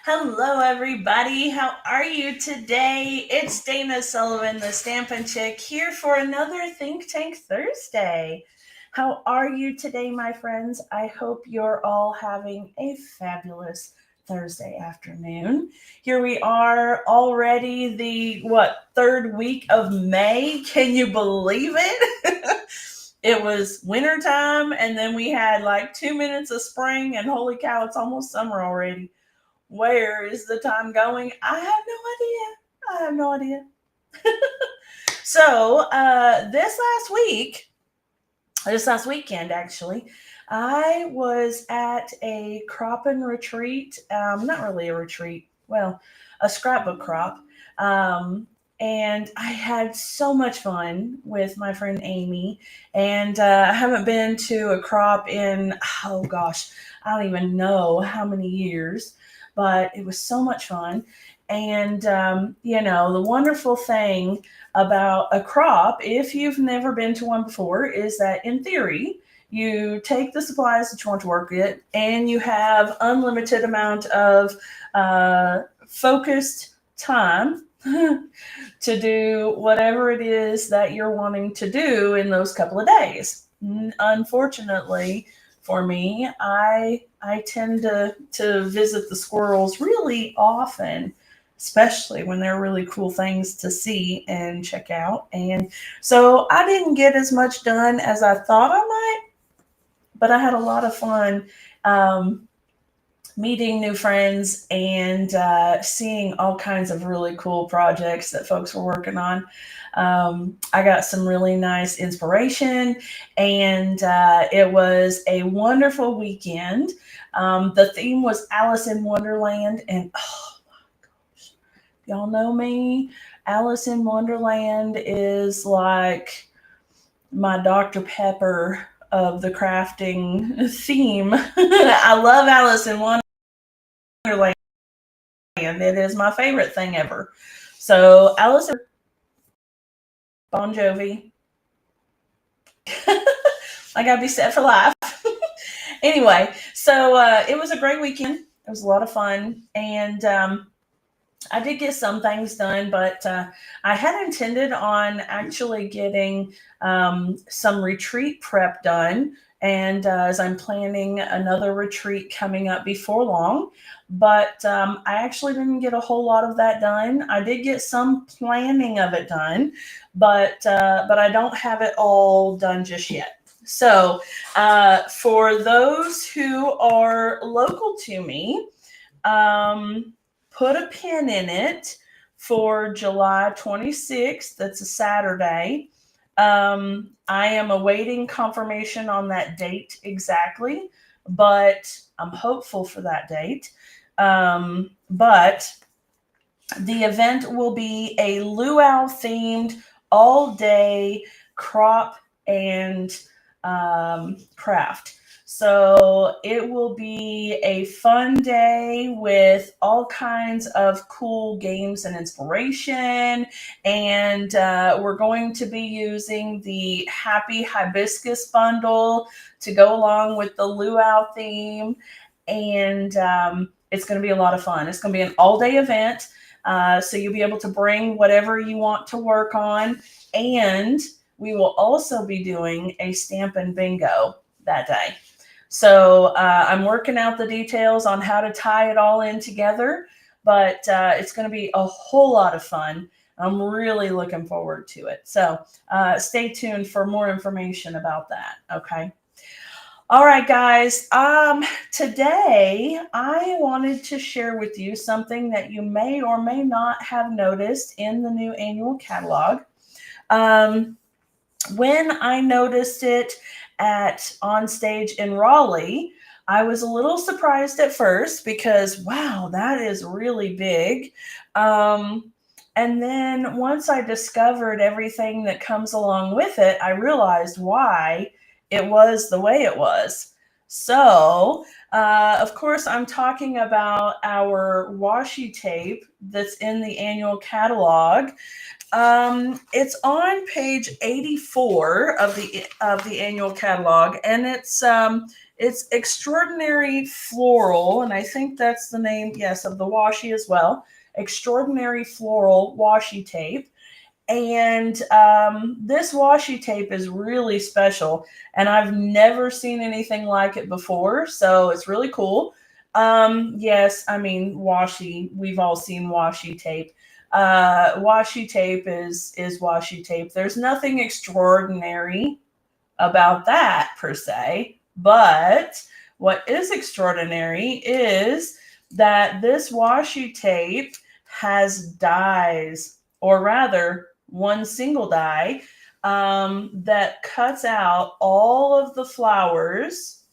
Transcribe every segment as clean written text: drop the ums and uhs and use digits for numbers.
Hello, everybody. How are you today? It's Dana Sullivan, the Stampin' Chick, here for another Think Tank Thursday. How are you today, my friends? I hope you're all having a fabulous Thursday afternoon. Here we are already, third week of May. Can you believe it? It was wintertime, and then we had like 2 minutes of spring, and holy cow, it's almost summer already. Where is the time going? I have no idea. I have no idea. So this last weekend actually, I was at a crop and retreat. Not really a retreat. Well, a scrapbook crop. Um, and I had so much fun with my friend Amy. And I haven't been to a crop in, oh gosh, I don't even know how many years, but it was so much fun. And, the wonderful thing about a crop, if you've never been to one before, is that in theory, you take the supplies that you want to work with and you have unlimited amount of focused time to do whatever it is that you're wanting to do in those couple of days. Unfortunately for me, I tend to visit the squirrels really often, especially when there are really cool things to see and check out. And so I didn't get as much done as I thought I might, but I had a lot of fun meeting new friends and seeing all kinds of really cool projects that folks were working on. I got some really nice inspiration, and it was a wonderful weekend. The theme was Alice in Wonderland, and oh my gosh, y'all know me. Alice in Wonderland is like my Dr. Pepper of the crafting theme. I love Alice in Wonderland. It is my favorite thing ever. So Alice Bon Jovi. I gotta be set for life. Anyway, so it was a great weekend. It was a lot of fun, and I did get some things done, but I had intended on actually getting some retreat prep done. And as I'm planning another retreat coming up before long, but I actually didn't get a whole lot of that done. I did get some planning of it done, but I don't have it all done just yet. So for those who are local to me, put a pin in it for July 26th. That's a Saturday. I am awaiting confirmation on that date exactly, but I'm hopeful for that date. But the event will be a luau themed all day crop and craft. So it will be a fun day with all kinds of cool games and inspiration. And we're going to be using the Happy Hibiscus bundle to go along with the luau theme. And it's going to be a lot of fun. It's going to be an all day event. So you'll be able to bring whatever you want to work on. And we will also be doing a Stampin' Bingo that day. So I'm working out the details on how to tie it all in together, but it's going to be a whole lot of fun. I'm really looking forward to it. So stay tuned for more information about that. Okay. All right, guys. Today I wanted to share with you something that you may or may not have noticed in the new annual catalog. When I noticed it at On Stage in Raleigh, I was a little surprised at first because, wow, that is really big. And then once I discovered everything that comes along with it, I realized why it was the way it was. So, of course, I'm talking about our washi tape that's in the annual catalog. It's on page 84 of the annual catalog, and It's Extraordinary Floral, and I think that's the name, yes, of the washi as well. Extraordinary Floral Washi Tape. And this washi tape is really special, and I've never seen anything like it before, so it's really cool. Yes, I mean washi. We've all seen washi tape. Washi tape is washi tape. There's nothing extraordinary about that per se, but what is extraordinary is that this washi tape has dies, or rather, one single die that cuts out all of the flowers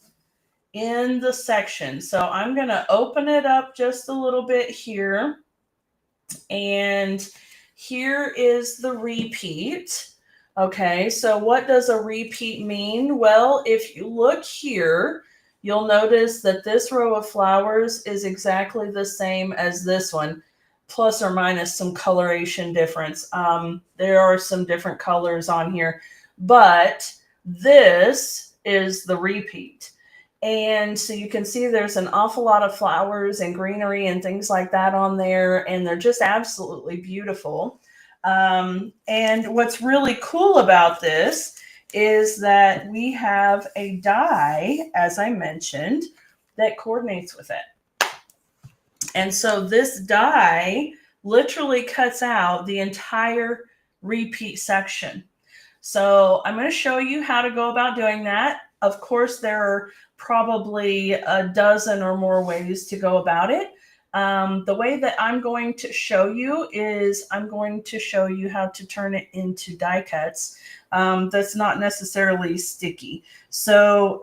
in the section. So I'm going to open it up just a little bit here. And here is the repeat. Okay, so what does a repeat mean? Well, if you look here, you'll notice that this row of flowers is exactly the same as this one, plus or minus some coloration difference. There are some different colors on here, but this is the repeat. And so you can see there's an awful lot of flowers and greenery and things like that on there, and they're just absolutely beautiful. And what's really cool about this is that we have a die, as I mentioned, that coordinates with it. And so this die literally cuts out the entire repeat section. So I'm going to show you how to go about doing that. Of course, there are probably a dozen or more ways to go about it. The way that I'm going to show you is I'm going to show you how to turn it into die cuts. That's not necessarily sticky. So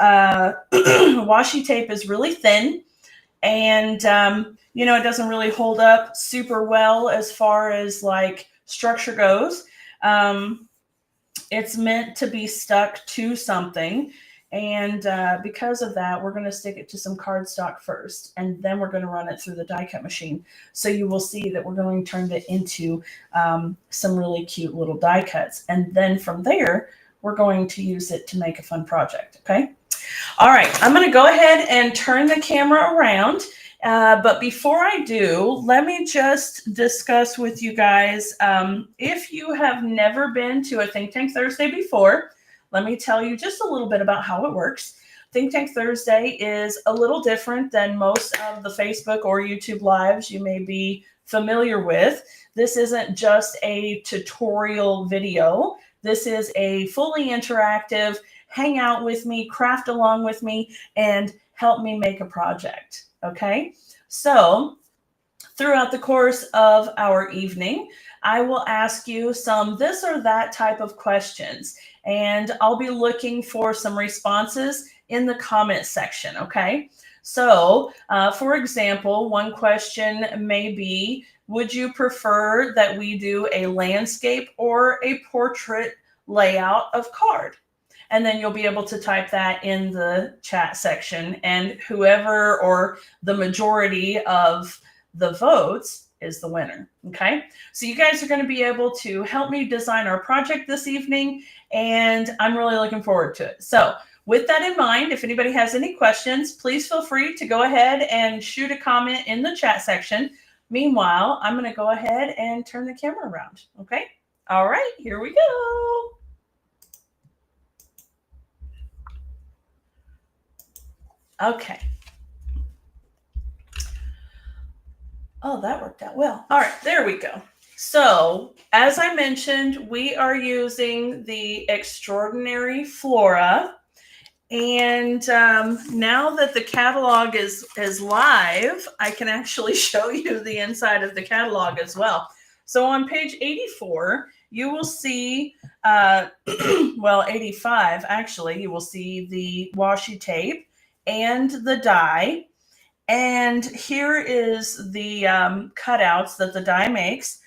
washi tape is really thin, and it doesn't really hold up super well as far as like structure goes. It's meant to be stuck to something. And because of that, we're going to stick it to some cardstock first, and then we're going to run it through the die cut machine. So you will see that we're going to turn it into some really cute little die cuts. And then from there, we're going to use it to make a fun project. Okay. All right. I'm going to go ahead and turn the camera around. But before I do, let me just discuss with you guys, if you have never been to a Think Tank Thursday before, let me tell you just a little bit about how it works. Think Tank Thursday is a little different than most of the Facebook or YouTube lives you may be familiar with. This isn't just a tutorial video. This is a fully interactive, hang out with me, craft along with me, and help me make a project. Okay, so throughout the course of our evening, I will ask you some this or that type of questions, and I'll be looking for some responses in the comment section. Okay, so for example, one question may be, would you prefer that we do a landscape or a portrait layout of card? And then you'll be able to type that in the chat section, and whoever or the majority of the votes is the winner. Okay, so you guys are going to be able to help me design our project this evening, and I'm really looking forward to it. So with that in mind, if anybody has any questions, please feel free to go ahead and shoot a comment in the chat section. Meanwhile, I'm going to go ahead and turn the camera around. Okay, all right, here we go. Okay. Oh, that worked out well. All right, there we go. So, as I mentioned, we are using the Extraordinary Flora. And now that the catalog is live, I can actually show you the inside of the catalog as well. So on page 84, you will see, well, 85, actually, you will see the washi tape and the die. And here is the cutouts that the die makes.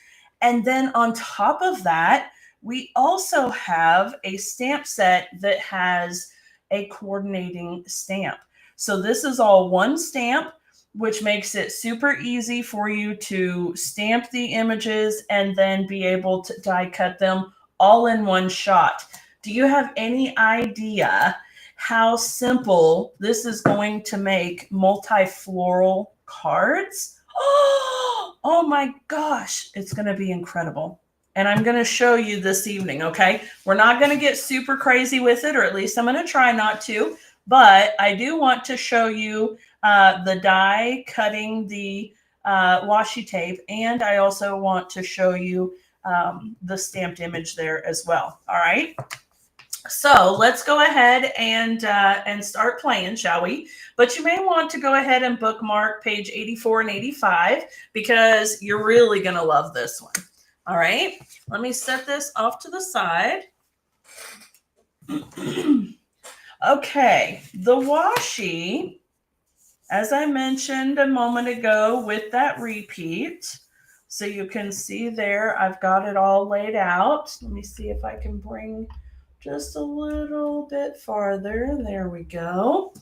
And then on top of that, we also have a stamp set that has a coordinating stamp. So this is all one stamp, which makes it super easy for you to stamp the images and then be able to die cut them all in one shot. Do you have any idea how simple this is going to make multifloral cards. Oh my gosh, it's going to be incredible. And I'm going to show you this evening, okay? We're not going to get super crazy with it, or at least I'm going to try not to, but I do want to show you the die cutting the washi tape, and I also want to show you the stamped image there as well. All right. So let's go ahead and start playing, shall we? But you may want to go ahead and bookmark page 84 and 85 because you're really going to love this one. All right, let me set this off to the side. Okay, the washi, as I mentioned a moment ago with that repeat, so you can see there, I've got it all laid out. Let me see if I can bring just a little bit farther. There we go.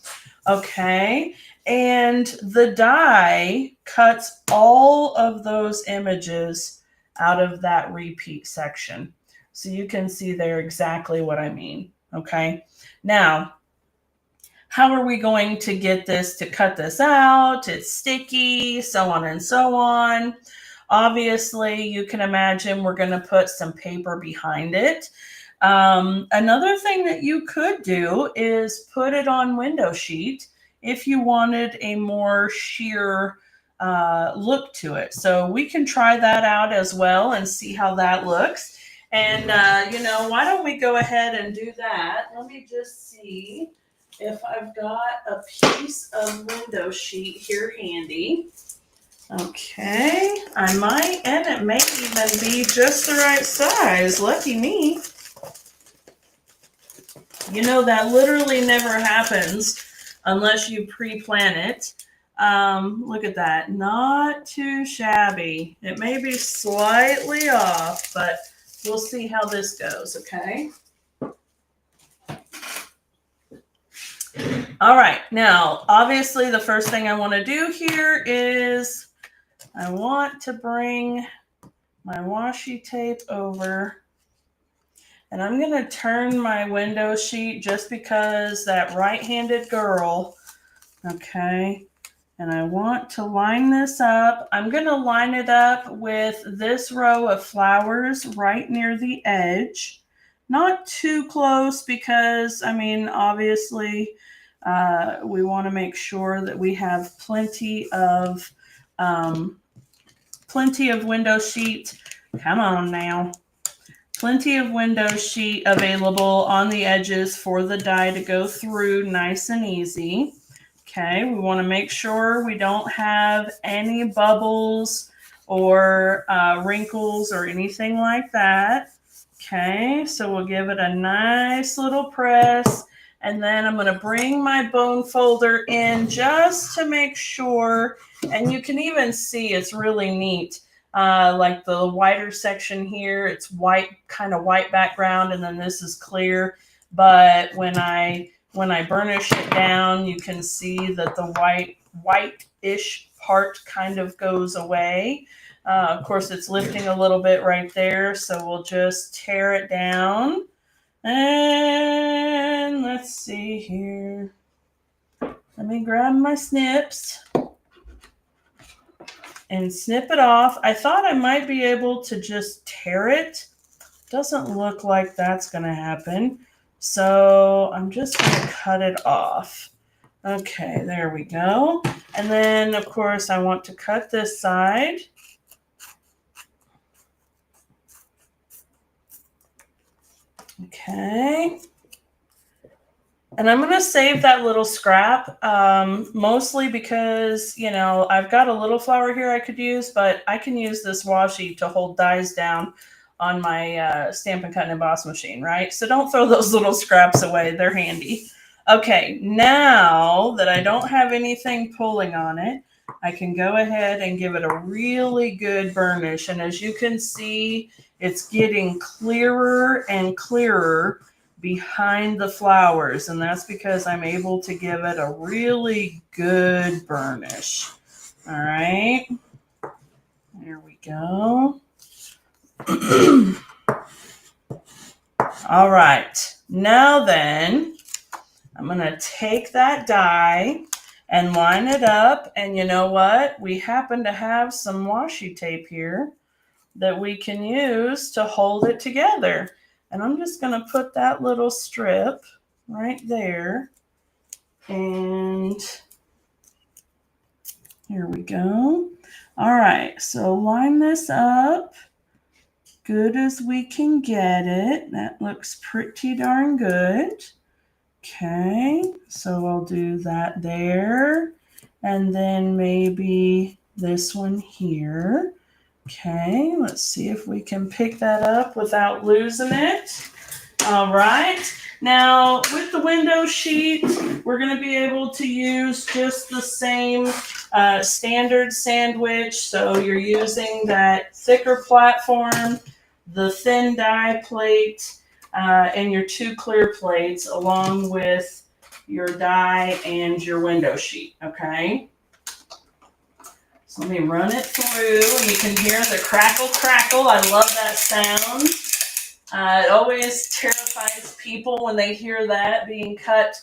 Okay. And the die cuts all of those images out of that repeat section. So you can see there exactly what I mean. Okay. Now, how are we going to get this to cut this out? It's sticky, so on and so on. Obviously, you can imagine we're going to put some paper behind it. Another thing that you could do is put it on window sheet if you wanted a more sheer look to it. So we can try that out as well and see how that looks. And, why don't we go ahead and do that? Let me just see if I've got a piece of window sheet here handy. Okay, I might, and it may even be just the right size. Lucky me. You know, that literally never happens unless you pre-plan it. Look at that. Not too shabby. It may be slightly off, but we'll see how this goes, okay? All right. Now, obviously, the first thing I want to do here is I want to bring my washi tape over. And I'm going to turn my window sheet just because that right-handed girl, okay, and I want to line this up. I'm going to line it up with this row of flowers right near the edge. Not too close because, I mean, obviously, we want to make sure that we have plenty of window sheet. Come on now. Plenty of window sheet available on the edges for the die to go through nice and easy. Okay, we want to make sure we don't have any bubbles or wrinkles or anything like that. Okay, so we'll give it a nice little press. And then I'm going to bring my bone folder in just to make sure, and you can even see it's really neat. Like the whiter section here, it's white, kind of white background, and then this is clear. But when I burnish it down, you can see that the white-ish part kind of goes away. Of course, it's lifting a little bit right there, so we'll just tear it down. And let's see here. Let me grab my snips and snip it off. I thought I might be able to just tear it. Doesn't look like that's going to happen. So I'm just going to cut it off. Okay, there we go. And then, of course, I want to cut this side. Okay. And I'm going to save that little scrap, mostly because, I've got a little flower here I could use, but I can use this washi to hold dies down on my Stampin' Cut and Emboss machine, right? So don't throw those little scraps away. They're handy. Okay, now that I don't have anything pulling on it, I can go ahead and give it a really good burnish. And as you can see, it's getting clearer and clearer behind the flowers, and that's because I'm able to give it a really good burnish. All right, there we go. All right, now then, I'm going to take that die and line it up. And you know what? We happen to have some washi tape here that we can use to hold it together. And I'm just going to put that little strip right there. And here we go. All right, so line this up good as we can get it. That looks pretty darn good. Okay, so I'll do that there. And then maybe this one here. Okay, let's see if we can pick that up without losing it. All right. Now, with the window sheet, we're going to be able to use just the same standard sandwich. So you're using that thicker platform, the thin die plate, and your 2 clear plates, along with your die and your window sheet. Okay. So let me run it through, and you can hear the crackle, crackle. I love that sound. It always terrifies people when they hear that being cut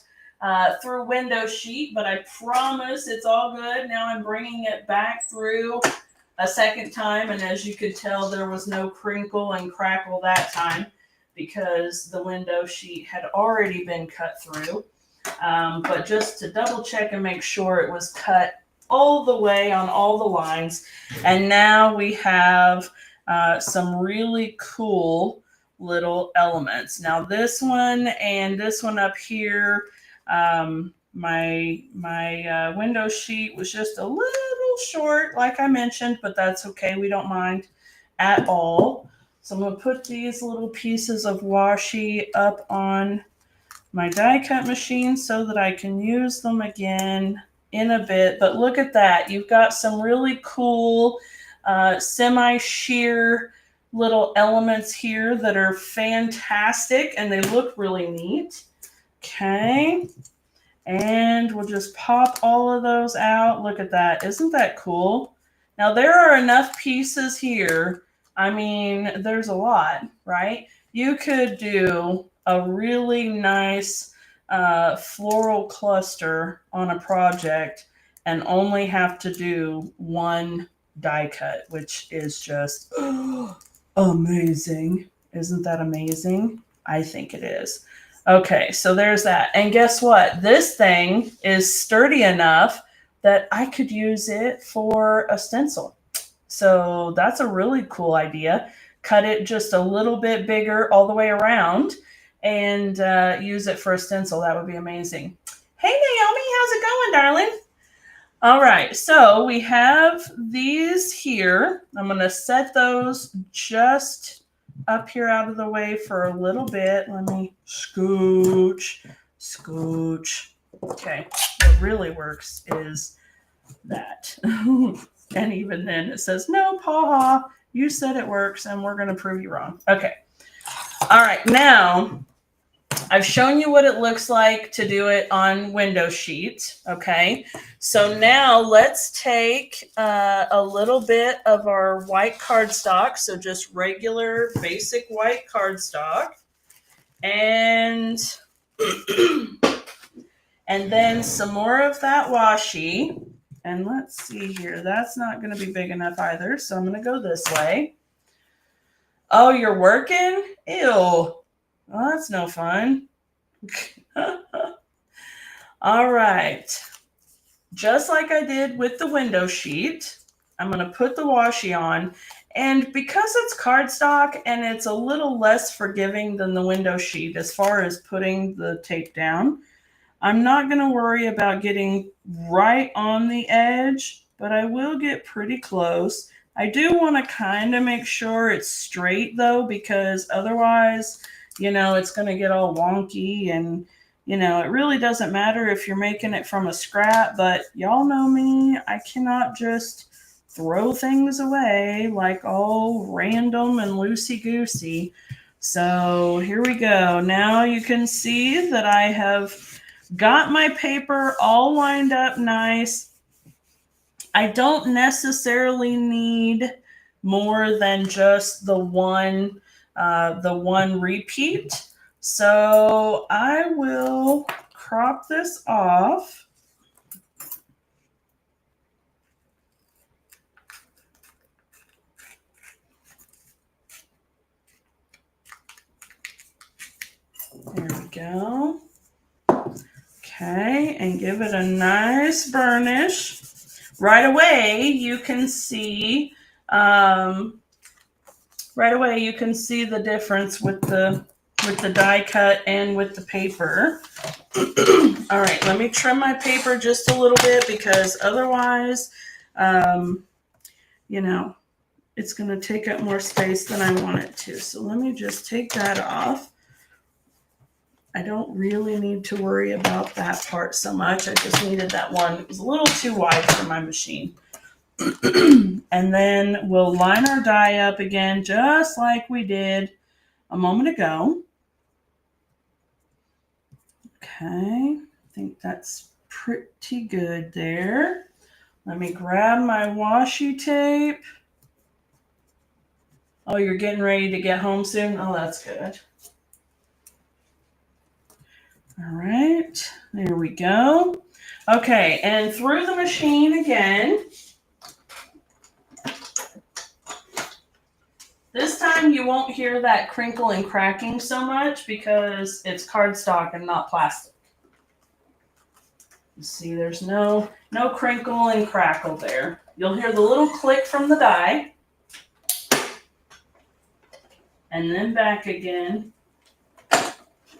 through window sheet, but I promise it's all good. Now I'm bringing it back through a second time, and as you could tell, there was no crinkle and crackle that time because the window sheet had already been cut through. But just to double check and make sure it was cut all the way on all the lines. And now we have some really cool little elements. Now this one and this one up here, my window sheet was just a little short, like I mentioned, but that's okay. We don't mind at all. So I'm going to put these little pieces of washi up on my die cut machine so that I can use them again in a bit. But look at that. You've got some really cool semi-sheer little elements here that are fantastic, and they look really neat. Okay. And we'll just pop all of those out. Look at that. Isn't that cool? Now there are enough pieces here. I mean, there's a lot, right? You could do a really nice floral cluster on a project and only have to do one die cut, which is just amazing. Isn't that amazing? I think it is. Okay, so there's that. And guess what? This thing is sturdy enough that I could use it for a stencil. So that's a really cool idea. Cut it just a little bit bigger all the way around and use it for a stencil. That would be amazing. Hey, Naomi, how's it going, darling? All right, so we have these here. I'm going to set those just up here out of the way for a little bit. Let me scooch. Okay, what really works is that. And even then it says, no, Paha, you said it works and we're going to prove you wrong. Okay. All right, now I've shown you what it looks like to do it on window sheet. Okay, so now let's take a little bit of our white cardstock, so just regular basic white cardstock, and then some more of that washi. And let's see here, that's not going to be big enough either, so I'm going to go this way. Oh, you're working? Ew. Well, that's no fun. All right. Just like I did with the window sheet, I'm going to put the washi on. And because it's cardstock and it's a little less forgiving than the window sheet as far as putting the tape down, I'm not going to worry about getting right on the edge, but I will get pretty close. I do want to kind of make sure it's straight though, because otherwise, you know, it's going to get all wonky, and, you know, it really doesn't matter if you're making it from a scrap, but y'all know me, I cannot just throw things away like all random and loosey-goosey. So here we go. Now you can see that I have got my paper all lined up nice. I don't necessarily need more than just the one repeat. So I will crop this off. There we go. Okay, and give it a nice burnish. Right away, you can see the difference with the die cut and with the paper. All right, let me trim my paper just a little bit because otherwise, it's going to take up more space than I want it to. So let me just take that off. I don't really need to worry about that part so much. I just needed that one. It was a little too wide for my machine. And then we'll line our die up again, just like we did a moment ago. Okay, I think that's pretty good there. Let me grab my washi tape. Oh, you're getting ready to get home soon? Oh, that's good. All right, there we go. Okay, and through the machine again. This time you won't hear that crinkle and cracking so much because it's cardstock and not plastic. You see, there's no crinkle and crackle there. You'll hear the little click from the die. And then back again.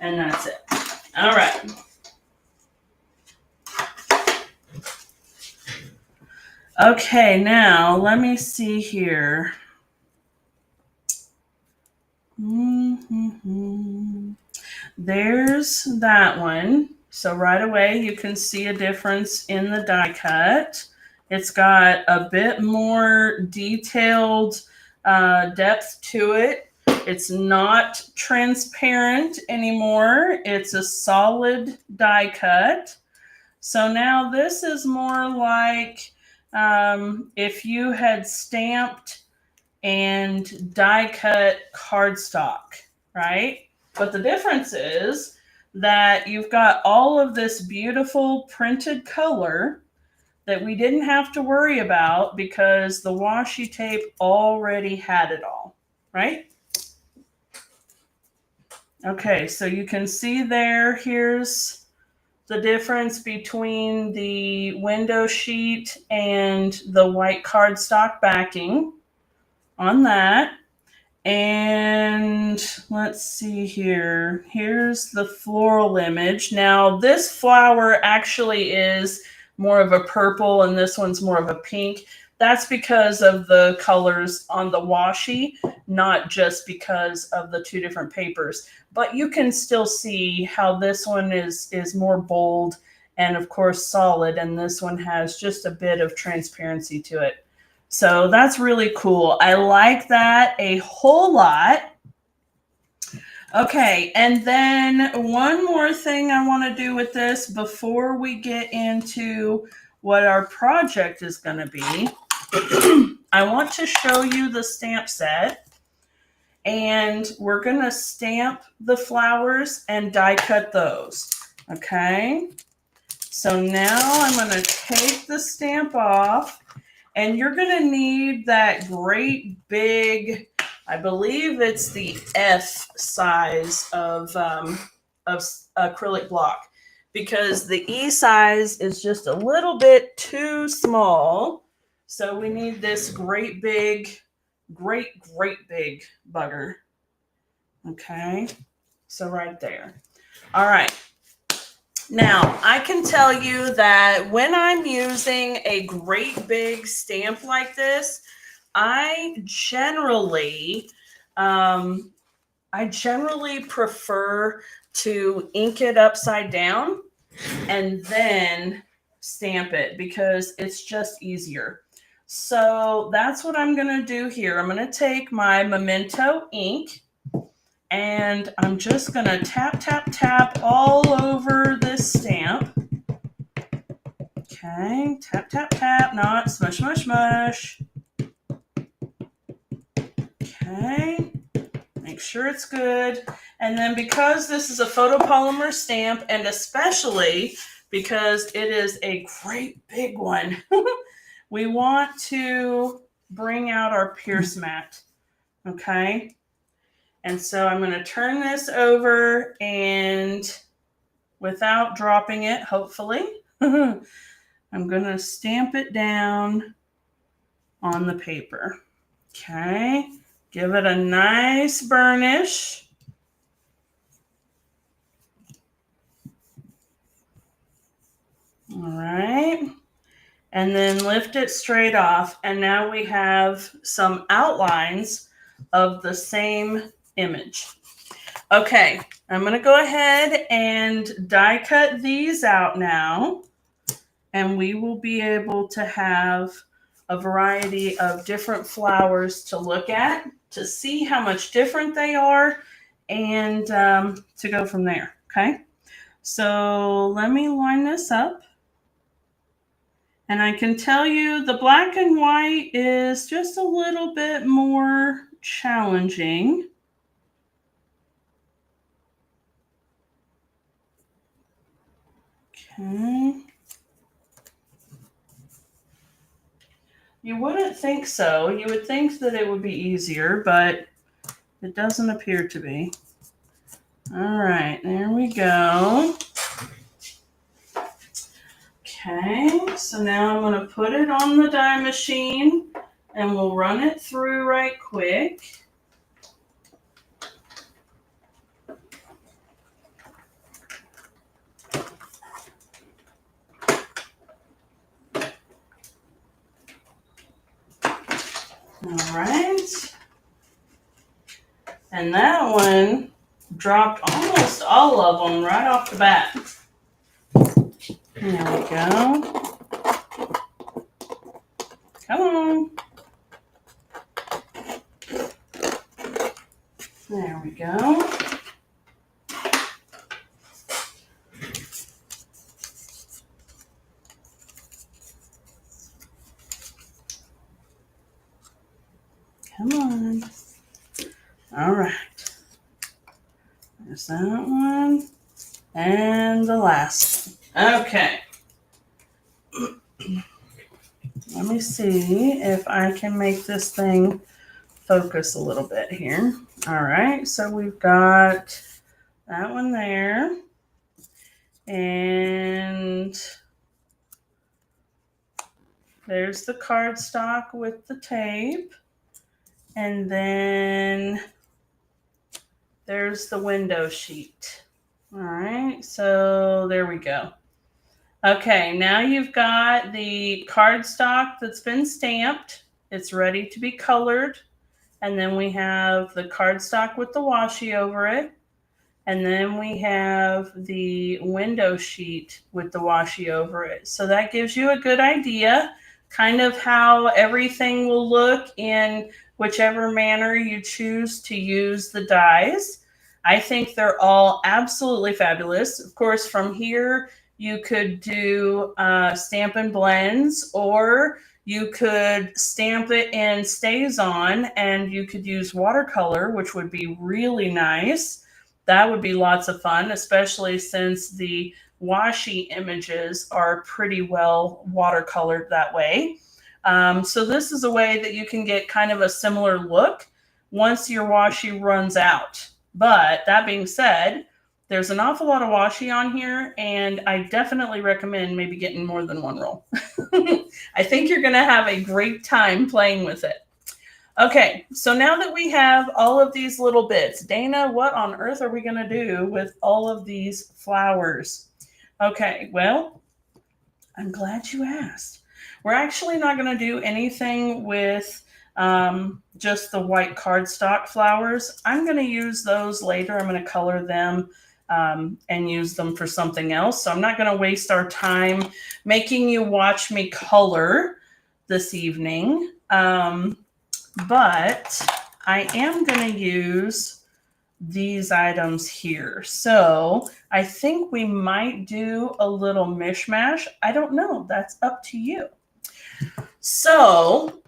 And that's it. All right. Okay, now let me see here. There's that one. So right away you can see a difference in the die cut. It's got a bit more detailed depth to it. It's not transparent anymore. It's a solid die cut. So now this is more like if you had stamped and die cut cardstock, right? But the difference is that you've got all of this beautiful printed color that we didn't have to worry about because the washi tape already had it all, right? Okay, so you can see there, here's the difference between the window sheet and the white cardstock backing on that. And let's see here. Here's the floral image. Now, this flower actually is more of a purple and this one's more of a pink. That's because of the colors on the washi, not just because of the two different papers. But you can still see how this one is more bold and, of course, solid, and this one has just a bit of transparency to it. So that's really cool. I like that a whole lot. Okay, and then one more thing I want to do with this before we get into what our project is going to be. I want to show you the stamp set, and we're going to stamp the flowers and die cut those. Okay, so now I'm going to take the stamp off. And you're going to need that great big, I believe it's the F size of acrylic block, because the E size is just a little bit too small. So we need this great big bugger. Okay, so right there. All right. Now, I can tell you that when I'm using a great big stamp like this, I generally prefer to ink it upside down and then stamp it because it's just easier. So that's what I'm going to do here. I'm going to take my Memento ink. And I'm just going to tap, tap, tap all over this stamp. Okay, tap, tap, tap, not smush, smush, smush. Okay, Make sure it's good. And then because this is a photopolymer stamp, and especially because it is a great big one, we want to bring out our Pierce mat. Okay. And so I'm going to turn this over, and without dropping it, hopefully, I'm going to stamp it down on the paper. Okay. Give it a nice burnish. All right. And then lift it straight off. And now we have some outlines of the same image. Okay, I'm going to go ahead and die cut these out now. And we will be able to have a variety of different flowers to look at, to see how much different they are, and to go from there. Okay, so let me line this up. And I can tell you the black and white is just a little bit more challenging. Okay. You wouldn't think so. You would think that it would be easier, but it doesn't appear to be. All right, there we go. Okay, so now I'm going to put it on the die machine, and we'll run it through right quick. All right. And that one dropped almost all of them right off the bat. There we go. Come on. There we go. Come on. All right. There's that one. And the last one. Okay. Let me see if I can make this thing focus a little bit here. All right. So we've got that one there. And there's the cardstock with the tape. And then there's the window sheet. All right, so there we go. Okay, now you've got the cardstock that's been stamped. It's ready to be colored. And then we have the cardstock with the washi over it. And then we have the window sheet with the washi over it. So that gives you a good idea kind of how everything will look in whichever manner you choose to use the dies. I think they're all absolutely fabulous. Of course, from here, you could do Stampin' Blends, or you could stamp it in StazOn, and you could use watercolor, which would be really nice. That would be lots of fun, especially since the washi images are pretty well watercolored that way. So this is a way that you can get kind of a similar look once your washi runs out. But that being said, there's an awful lot of washi on here, and I definitely recommend maybe getting more than one roll. I think you're going to have a great time playing with it. Okay, so now that we have all of these little bits, Dana, what on earth are we going to do with all of these flowers? Okay, well, I'm glad you asked. We're actually not going to do anything with just the white cardstock flowers. I'm going to use those later. I'm going to color them and use them for something else. So I'm not going to waste our time making you watch me color this evening. But I am going to use these items here. So I think we might do a little mishmash. I don't know. That's up to you. So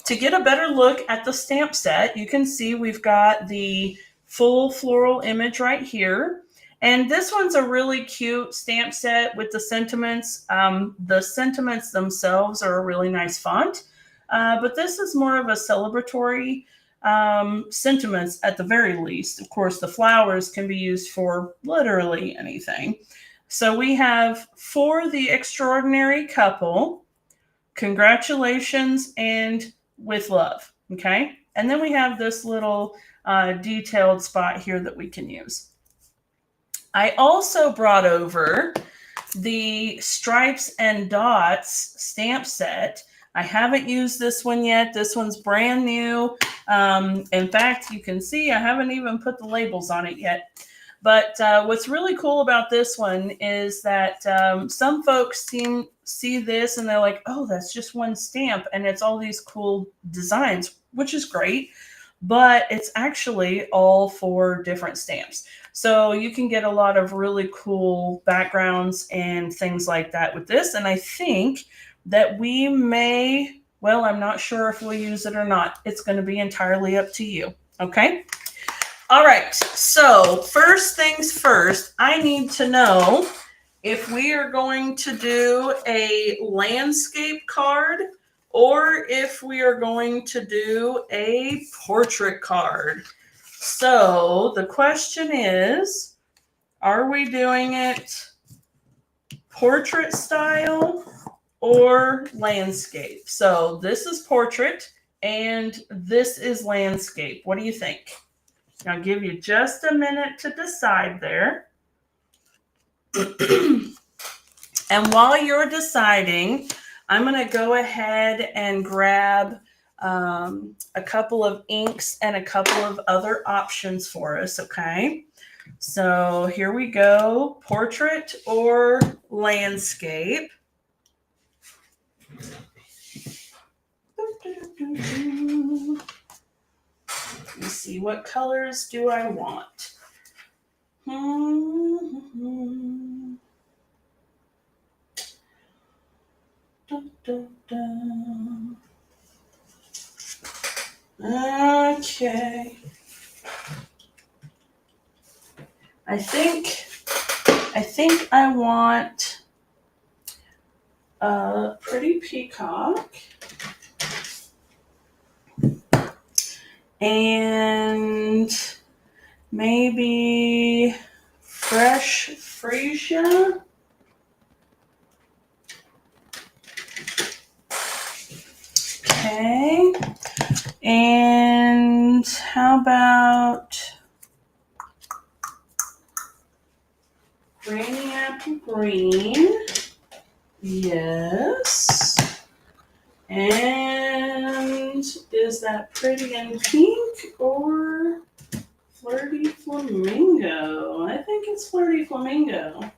to get a better look at the stamp set, you can see we've got the full floral image right here. And this one's a really cute stamp set with the sentiments. The sentiments themselves are a really nice font, but this is more of a celebratory sentiments at the very least. Of course, the flowers can be used for literally anything. So we have for the extraordinary couple, congratulations and with love. Okay. And then we have this little detailed spot here that we can use. I also brought over the stripes and dots stamp set. I haven't used this one yet. This one's brand new. In fact, you can see I haven't even put the labels on it yet. But what's really cool about this one is that some folks see this and they're like, oh, that's just one stamp and it's all these cool designs, which is great. But it's actually all 4 different stamps. So you can get a lot of really cool backgrounds and things like that with this. And I think that we may, well, I'm not sure if we'll use it or not. It's going to be entirely up to you. Okay. All right. So first things first, I need to know if we are going to do a landscape card or if we are going to do a portrait card. So the question is, are we doing it portrait style or landscape? So this is portrait and this is landscape. What do you think? I'll give you just a minute to decide there. And while you're deciding, I'm going to go ahead and grab a couple of inks and a couple of other options for us, okay? So here we go, portrait or landscape. Let me see, what colors do I want? Okay. I think I want a pretty peacock and maybe fresh freesia. Okay. And how about Granny Apple Green? Yes. And is that Pretty in Pink or Flirty Flamingo? I think it's Flirty Flamingo.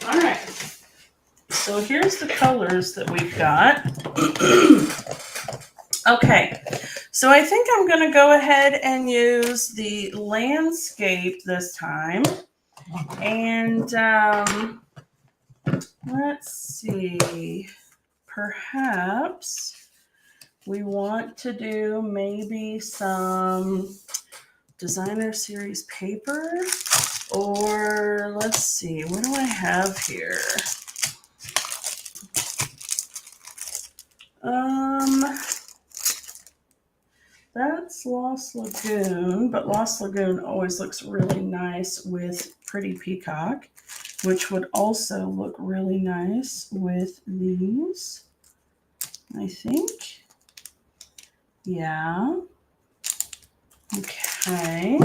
All right. So here's the colors that we've got. Okay. So I think I'm going to go ahead and use the landscape this time. And let's see. Perhaps we want to do maybe some designer series paper, or let's see, what do I have here? That's Lost Lagoon, but Lost Lagoon always looks really nice with Pretty Peacock, which would also look really nice with these, I think. Yeah. Okay.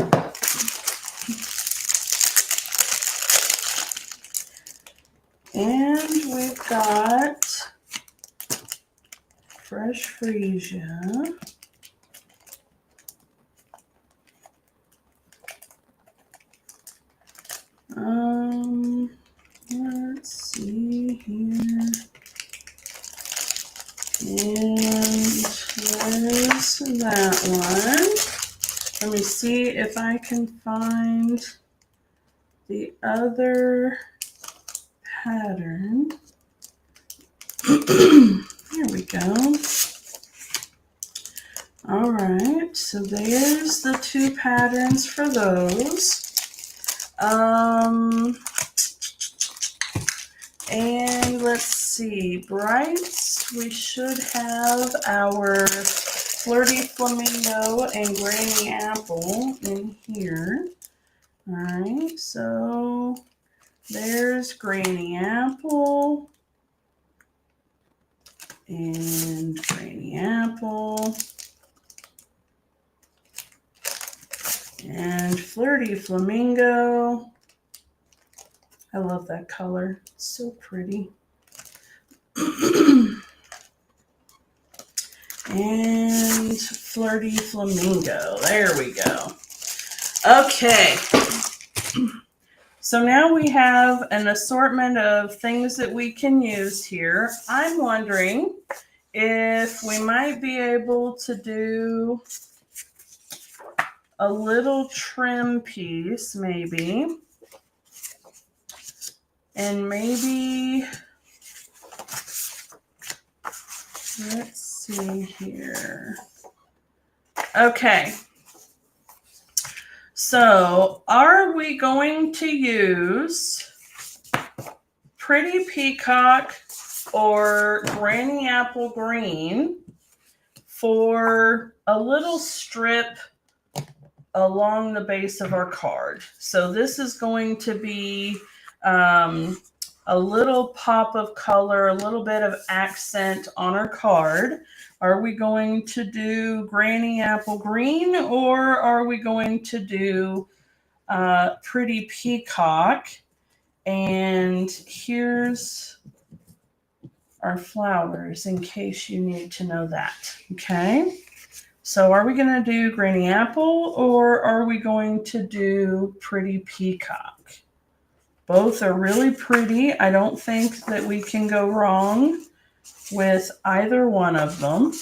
And we've got Fresh Freesia. Let's see here. And there's that one. Let me see if I can find the other pattern. Here we go. All right, so there's the two patterns for those. And let's see, brights, we should have our Flirty Flamingo and Granny Apple in here. All right, so there's Granny Apple and Granny Apple and Flirty Flamingo. I love that color. It's so pretty. And Flirty Flamingo. There we go. Okay. So now we have an assortment of things that we can use here. I'm wondering if we might be able to do a little trim piece, maybe. And maybe, let's see here. Okay. So are we going to use Pretty Peacock or Granny Apple Green for a little strip along the base of our card? So this is going to be a little pop of color, a little bit of accent on our card. Are we going to do Granny Apple Green, or are we going to do Pretty Peacock? And here's our flowers in case you need to know that. Okay. So are we going to do Granny Apple, or are we going to do Pretty Peacock? Both are really pretty. I don't think that we can go wrong with either one of them.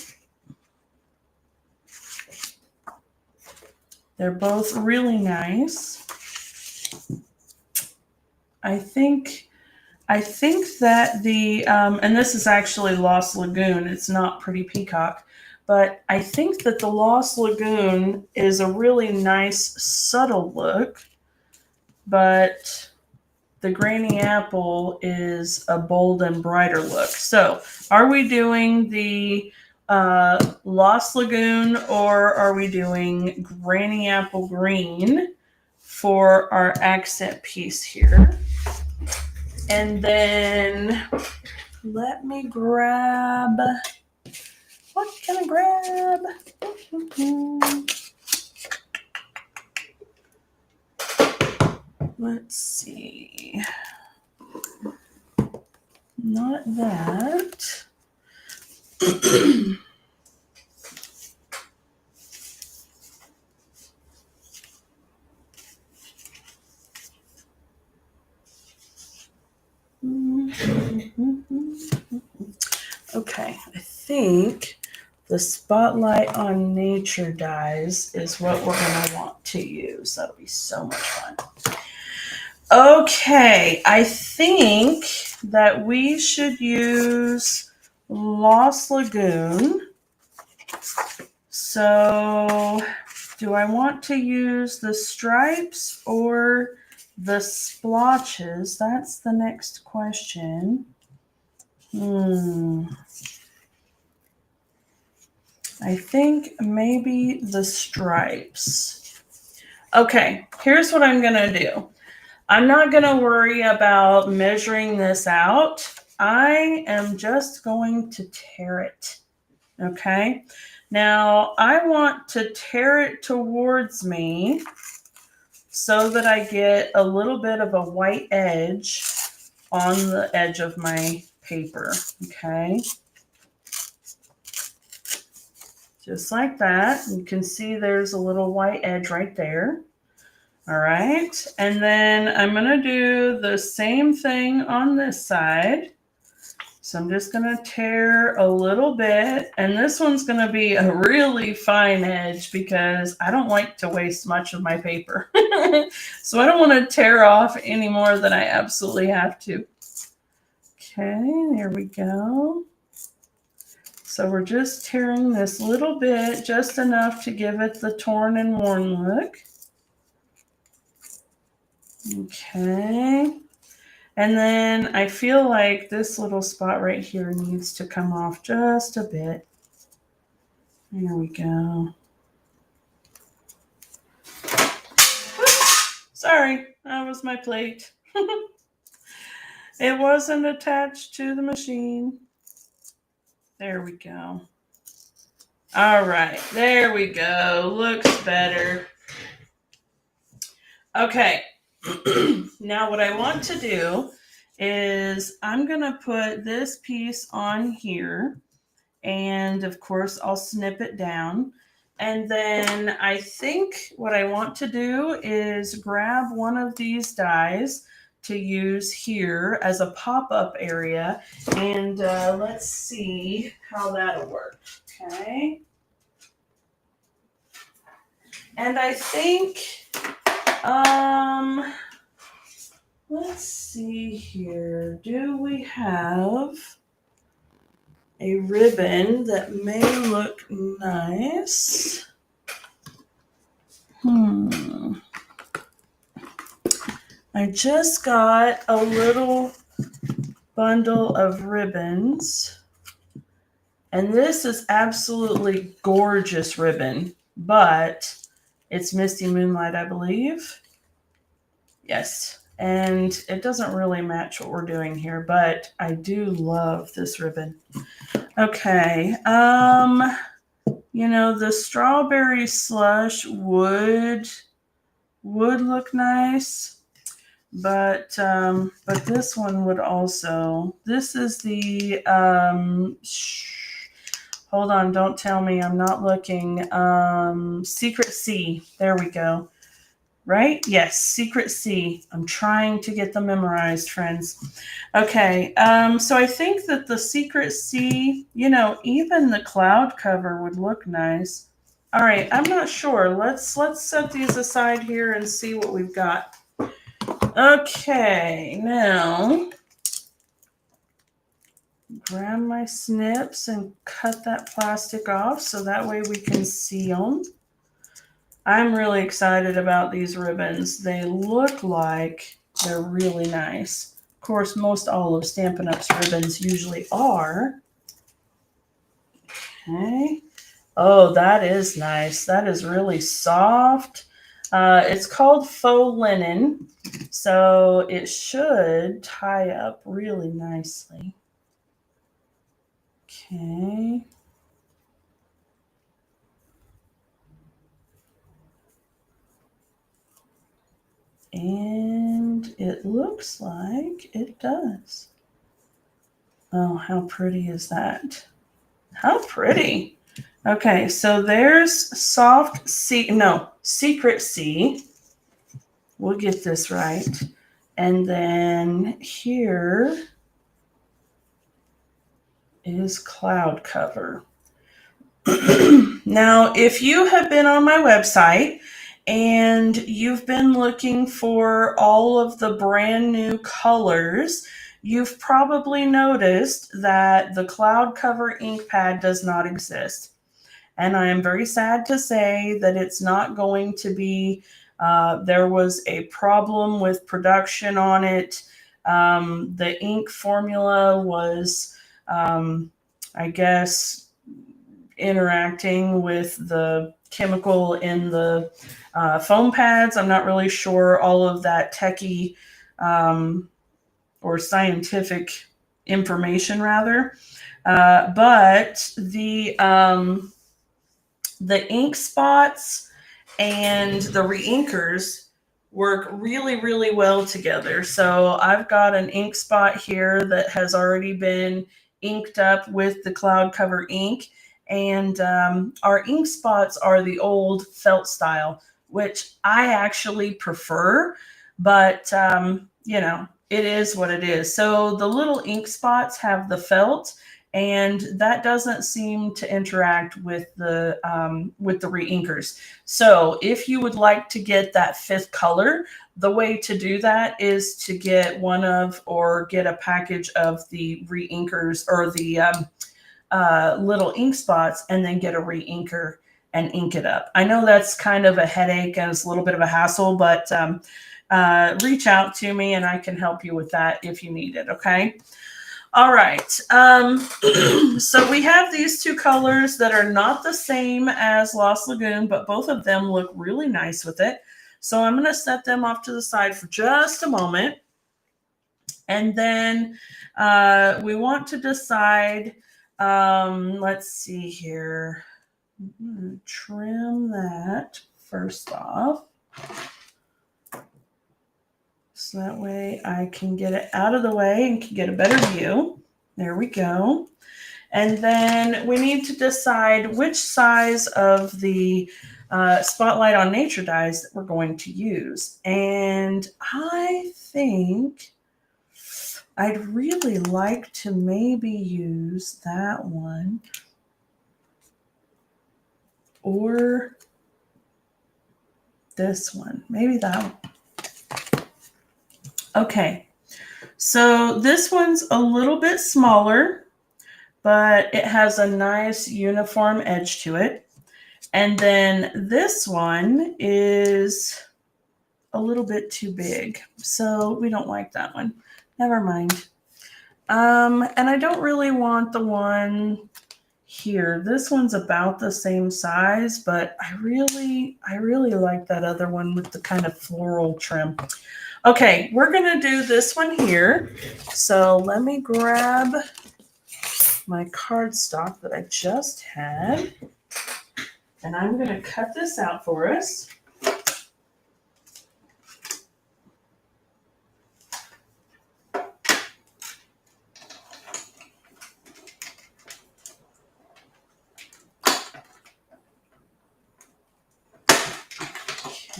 They're both really nice. I think that the, and this is actually Lost Lagoon. It's not Pretty Peacock. But I think that the Lost Lagoon is a really nice, subtle look. But the Granny Apple is a bold and brighter look. So are we doing the Lost Lagoon, or are we doing Granny Apple Green for our accent piece here? And then let me grab, what can I grab? Let's see. Not that. Okay, I think the Spotlight on Nature dies is what we're going to want to use. That'll be so much fun. Okay, I think that we should use Lost Lagoon. So, do I want to use the stripes or the splotches? That's the next question. I think maybe the stripes. Okay, here's what I'm going to do. I'm not going to worry about measuring this out. I am just going to tear it. Okay. Now I want to tear it towards me so that I get a little bit of a white edge on the edge of my paper. Okay. Just like that. You can see there's a little white edge right there. All right, and then I'm going to do the same thing on this side. So I'm just going to tear a little bit, and this one's going to be a really fine edge because I don't like to waste much of my paper. So I don't want to tear off any more than I absolutely have to. Okay, there we go. So we're just tearing this little bit, just enough to give it the torn and worn look. Okay. And then I feel like this little spot right here needs to come off just a bit. There we go. Oops, sorry, that was my plate. It wasn't attached to the machine. There we go. All right, there we go. Looks better. Okay, now what I want to do is I'm going to put this piece on here, and of course I'll snip it down. And then I think what I want to do is grab one of these dies to use here as a pop-up area, and let's see how that'll work. Okay. And I think, let's see here. Do we have a ribbon that may look nice? I just got a little bundle of ribbons, and this is absolutely gorgeous ribbon, but it's Misty Moonlight, I believe. Yes, and it doesn't really match what we're doing here, but I do love this ribbon. Okay, you know, the strawberry slush would look nice, but this one would also. This is the hold on, don't tell me I'm not looking. Secret Sea. There we go. Right? Yes, Secret Sea. I'm trying to get them memorized, friends. Okay, so I think that the Secret Sea, you know, even the cloud cover would look nice. All right, I'm not sure. Let's set these aside here and see what we've got. Okay, now grab my snips and cut that plastic off so that way we can see them. I'm really excited about these ribbons. They look like they're really nice. Of course, most all of Stampin' Up's ribbons usually are. Okay. Oh, that is nice. That is really soft. It's called faux linen, so it should tie up really nicely. Okay. And it looks like it does. Oh, how pretty is that? How pretty. Okay, so there's Secret Sea. We'll get this right. And then here is cloud cover. Now, if you have been on my website and you've been looking for all of the brand new colors, you've probably noticed that the cloud cover ink pad does not exist. And I am very sad to say that it's not going to be. There was a problem with production on it. The ink formula was, I guess, interacting with the chemical in the foam pads. I'm not really sure all of that techie or scientific information, rather. But the ink spots and the reinkers work really, really well together. So I've got an ink spot here that has already been inked up with the cloud cover ink. And our ink spots are the old felt style, which I actually prefer, but you know, it is what it is. So the little ink spots have the felt, and that doesn't seem to interact with the reinkers. So if you would like to get that fifth color, the way to do that is to get one of or get a package of the reinkers or the little ink spots and then get a re-inker and ink it up. I know that's kind of a headache and it's a little bit of a hassle, but reach out to me and I can help you with that if you need it, okay? All right, so we have these two colors that are not the same as Lost Lagoon, but both of them look really nice with it. So I'm going to set them off to the side for just a moment. And then we want to decide, let's see here. I'm going to trim that first off. So that way I can get it out of the way and can get a better view. There we go. And then we need to decide which size of the Spotlight on Nature dies that we're going to use. And I think I'd really like to maybe use that one or this one, maybe that one. Okay, so this one's a little bit smaller, but it has a nice uniform edge to it. And then this one is a little bit too big, so we don't like that one. Never mind. And I don't really want the one here. This one's about the same size, but I really like that other one with the kind of floral trim. Okay, we're going to do this one here. So let me grab my cardstock that I just had, and I'm going to cut this out for us.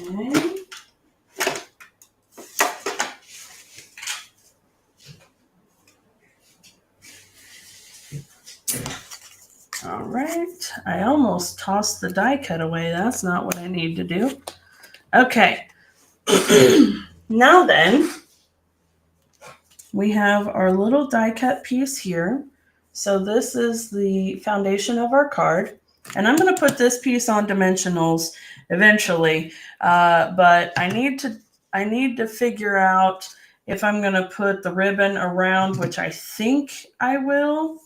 Okay. All right, I almost tossed the die cut away. That's not what I need to do. Okay, now then, we have our little die cut piece here. So this is the foundation of our card. And I'm going to put this piece on dimensionals eventually, but I need to figure out if I'm going to put the ribbon around, which I think I will.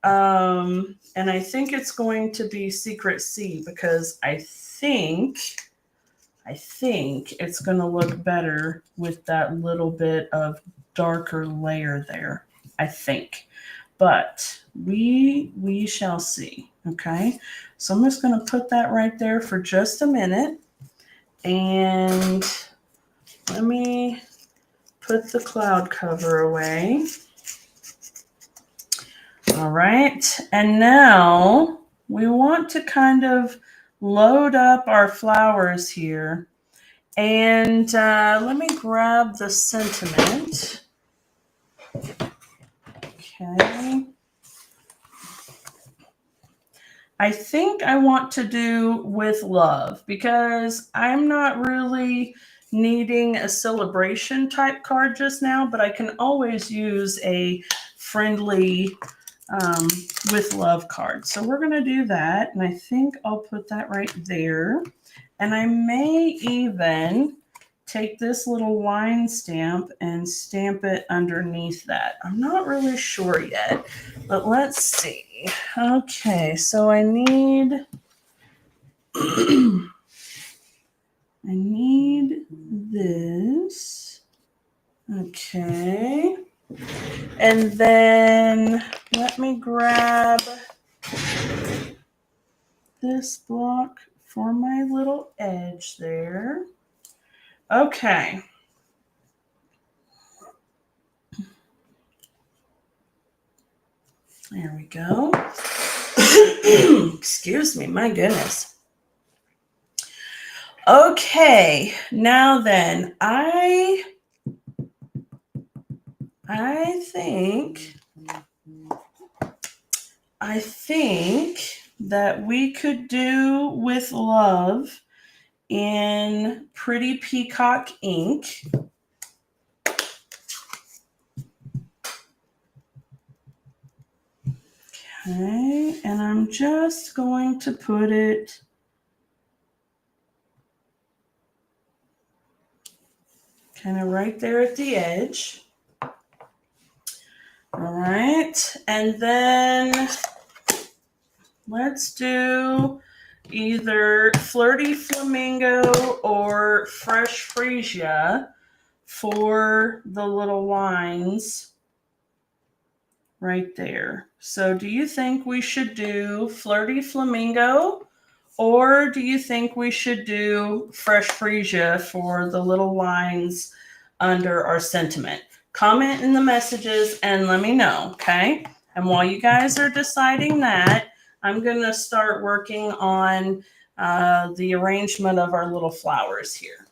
And I think it's going to be Secret C because I think it's going to look better with that little bit of darker layer there, I think. But we shall see, okay? So I'm just going to put that right there for just a minute. And let me put the cloud cover away. All right, and now we want to kind of load up our flowers here. And let me grab the sentiment. Okay. I think I want to do with love because I'm not really needing a celebration type card just now, but I can always use a friendly with love card. So we're going to do that. And I think I'll put that right there. And I may even take this little line stamp and stamp it underneath that. I'm not really sure yet, but let's see. Okay, so I need I need this. Okay. And then let me grab this block for my little edge there. Okay. There we go. Excuse me, my goodness. Okay, now then, I think that we could do with love in Pretty Peacock ink. Okay, and I'm just going to put it kind of right there at the edge. All right, and then let's do either Flirty Flamingo or Fresh Freesia for the little lines right there. So do you think we should do Flirty Flamingo, or do you think we should do Fresh Freesia for the little lines under our sentiment? Comment in the messages and let me know, okay? And while you guys are deciding that, I'm going to start working on the arrangement of our little flowers here,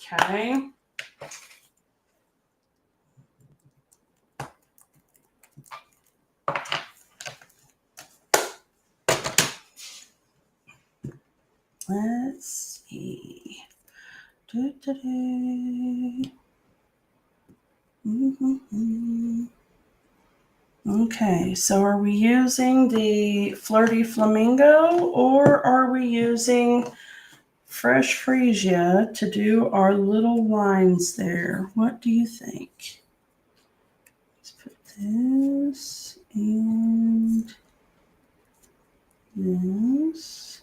okay? Let's see. Okay, so are we using the Flirty Flamingo or are we using Fresh Freesia to do our little lines there? What do you think? Let's put this and this.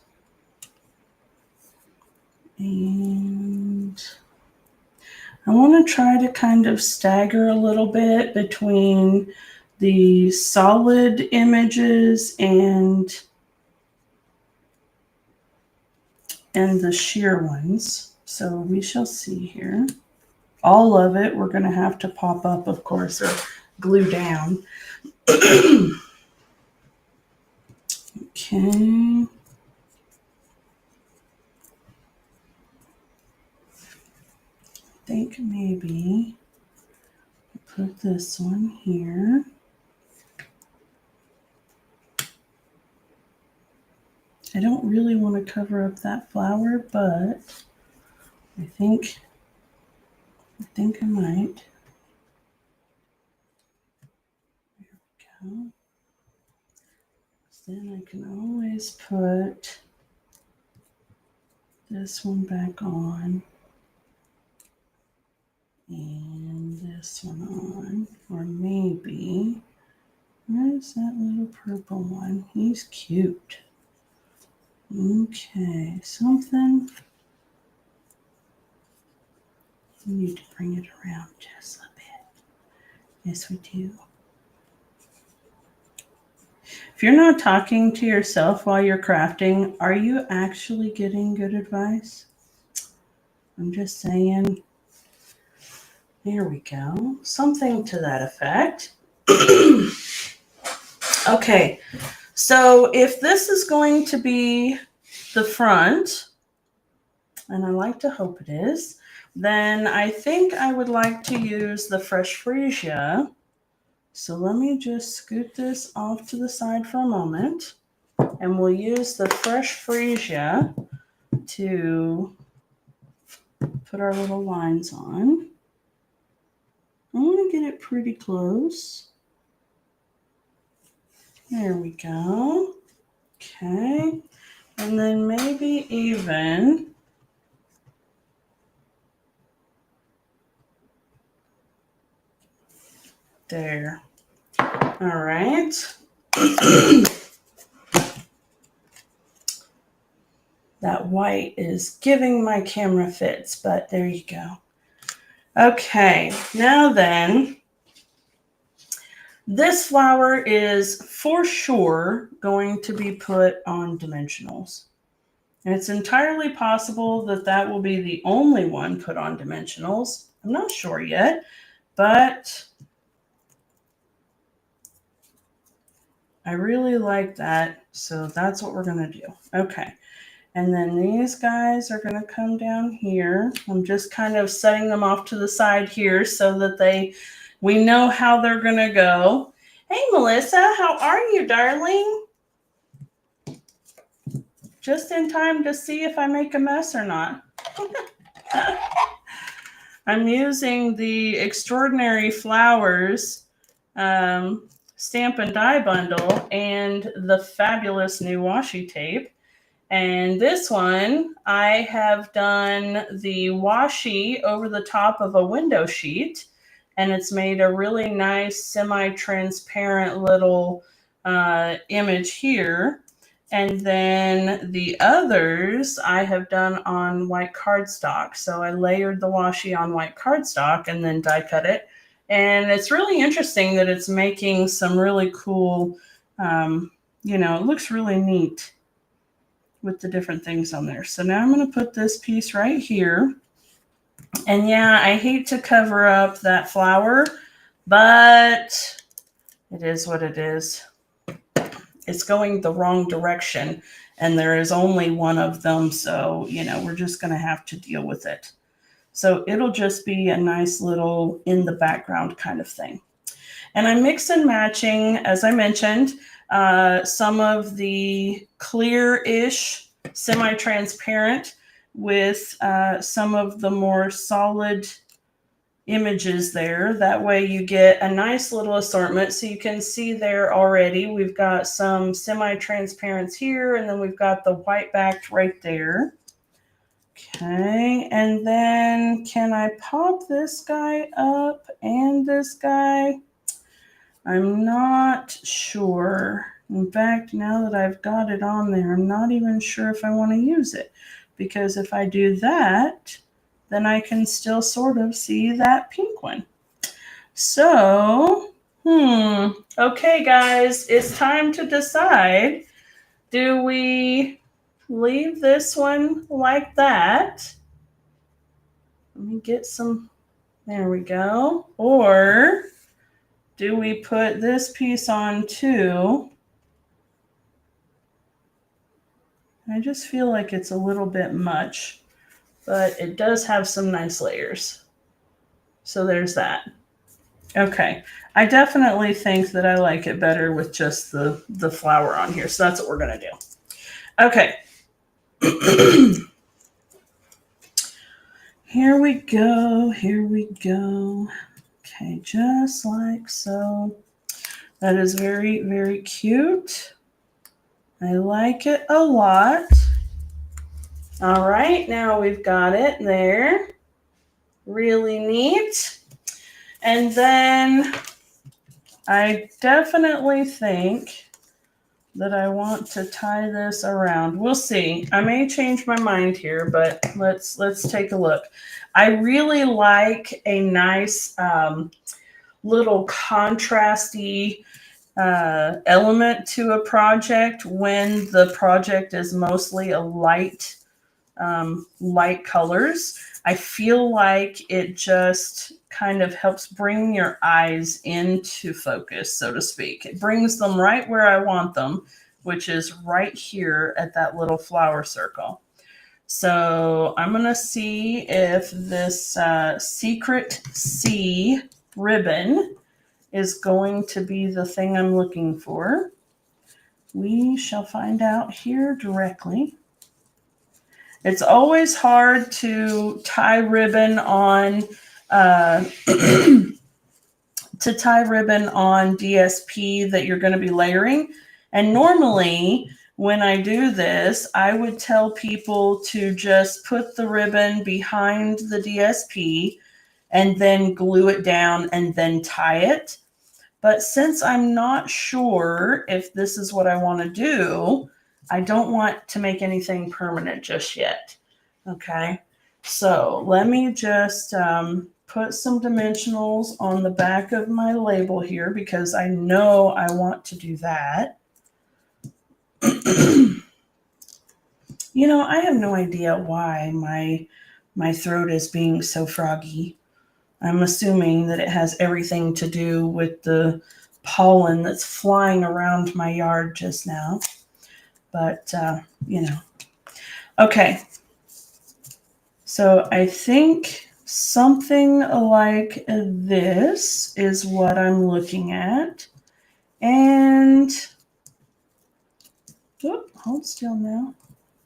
And I want to try to kind of stagger a little bit between the solid images and the sheer ones. So we shall see here. All of it we're going to have to pop up, of course, or glue down. Okay. I think maybe put this one here. I don't really want to cover up that flower, but I think I might. There we go. Then I can always put this one back on and this one on, or maybe, where's that little purple one? He's cute. Okay, something. We need to bring it around just a bit. Yes, we do. If you're not talking to yourself while you're crafting, are you actually getting good advice? I'm just saying. There we go. Something to that effect. Okay, so if this is going to be the front, and I like to hope it is, then I think I would like to use the Fresh Freesia. So let me just scoot this off to the side for a moment, and we'll use the Fresh Freesia to put our little lines on. I want to get it pretty close. There we go. Okay. And then maybe even there. All right. That white is giving my camera fits, but there you go. Okay, now then, this flower is for sure going to be put on dimensionals. And it's entirely possible that that will be the only one put on dimensionals. I'm not sure yet, but I really like that. So that's what we're going to do. Okay. And then these guys are going to come down here. I'm just kind of setting them off to the side here so that we know how they're going to go. Hey, Melissa, how are you, darling? Just in time to see if I make a mess or not. I'm using the Extraordinary Flowers Stampin' Die bundle and the fabulous new washi tape. And this one, I have done the washi over the top of a window sheet, and it's made a really nice semi-transparent little image here. And then the others I have done on white cardstock. So I layered the washi on white cardstock and then die cut it. And it's really interesting that it's making some really cool, it looks really neat with the different things on there. So now I'm going to put this piece right here. And yeah, I hate to cover up that flower, but it is what it is. It's going the wrong direction, and there is only one of them. So, we're just going to have to deal with it. So it'll just be a nice little in the background kind of thing. And I'm mix and matching, as I mentioned, some of the clear-ish, semi-transparent with some of the more solid images there. That way you get a nice little assortment. So you can see there already, we've got some semi-transparents here, and then we've got the white backed right there. Okay, and then can I pop this guy up and this guy? I'm not sure. In fact, now that I've got it on there, I'm not even sure if I want to use it. Because if I do that, then I can still sort of see that pink one. So, okay, guys, it's time to decide. Do we leave this one like that? Let me get some, there we go. Or do we put this piece on too? I just feel like it's a little bit much, but it does have some nice layers. So there's that. Okay, I definitely think that I like it better with just the flower on here. So that's what we're going to do. Okay. Here we go. Here we go. Okay, just like so. That is very, very cute. I like it a lot. All right, now we've got it there. Really neat. And then I definitely think that I want to tie this around. We'll see. I may change my mind here, but let's take a look. I really like a nice little contrasty element to a project when the project is mostly a light colors. I feel like it just kind of helps bring your eyes into focus, so to speak. It brings them right where I want them, which is right here at that little flower circle. So I'm going to see if this Secret C ribbon is going to be the thing I'm looking for. We shall find out here directly. It's always hard to tie ribbon on DSP that you're going to be layering. And normally when I do this, I would tell people to just put the ribbon behind the DSP and then glue it down and then tie it. But since I'm not sure if this is what I want to do, I don't want to make anything permanent just yet. Okay, so let me just put some dimensionals on the back of my label here because I know I want to do that. I have no idea why my throat is being so froggy. I'm assuming that it has everything to do with the pollen that's flying around my yard just now. But, Okay. So I think something like this is what I'm looking at. And, hold still now.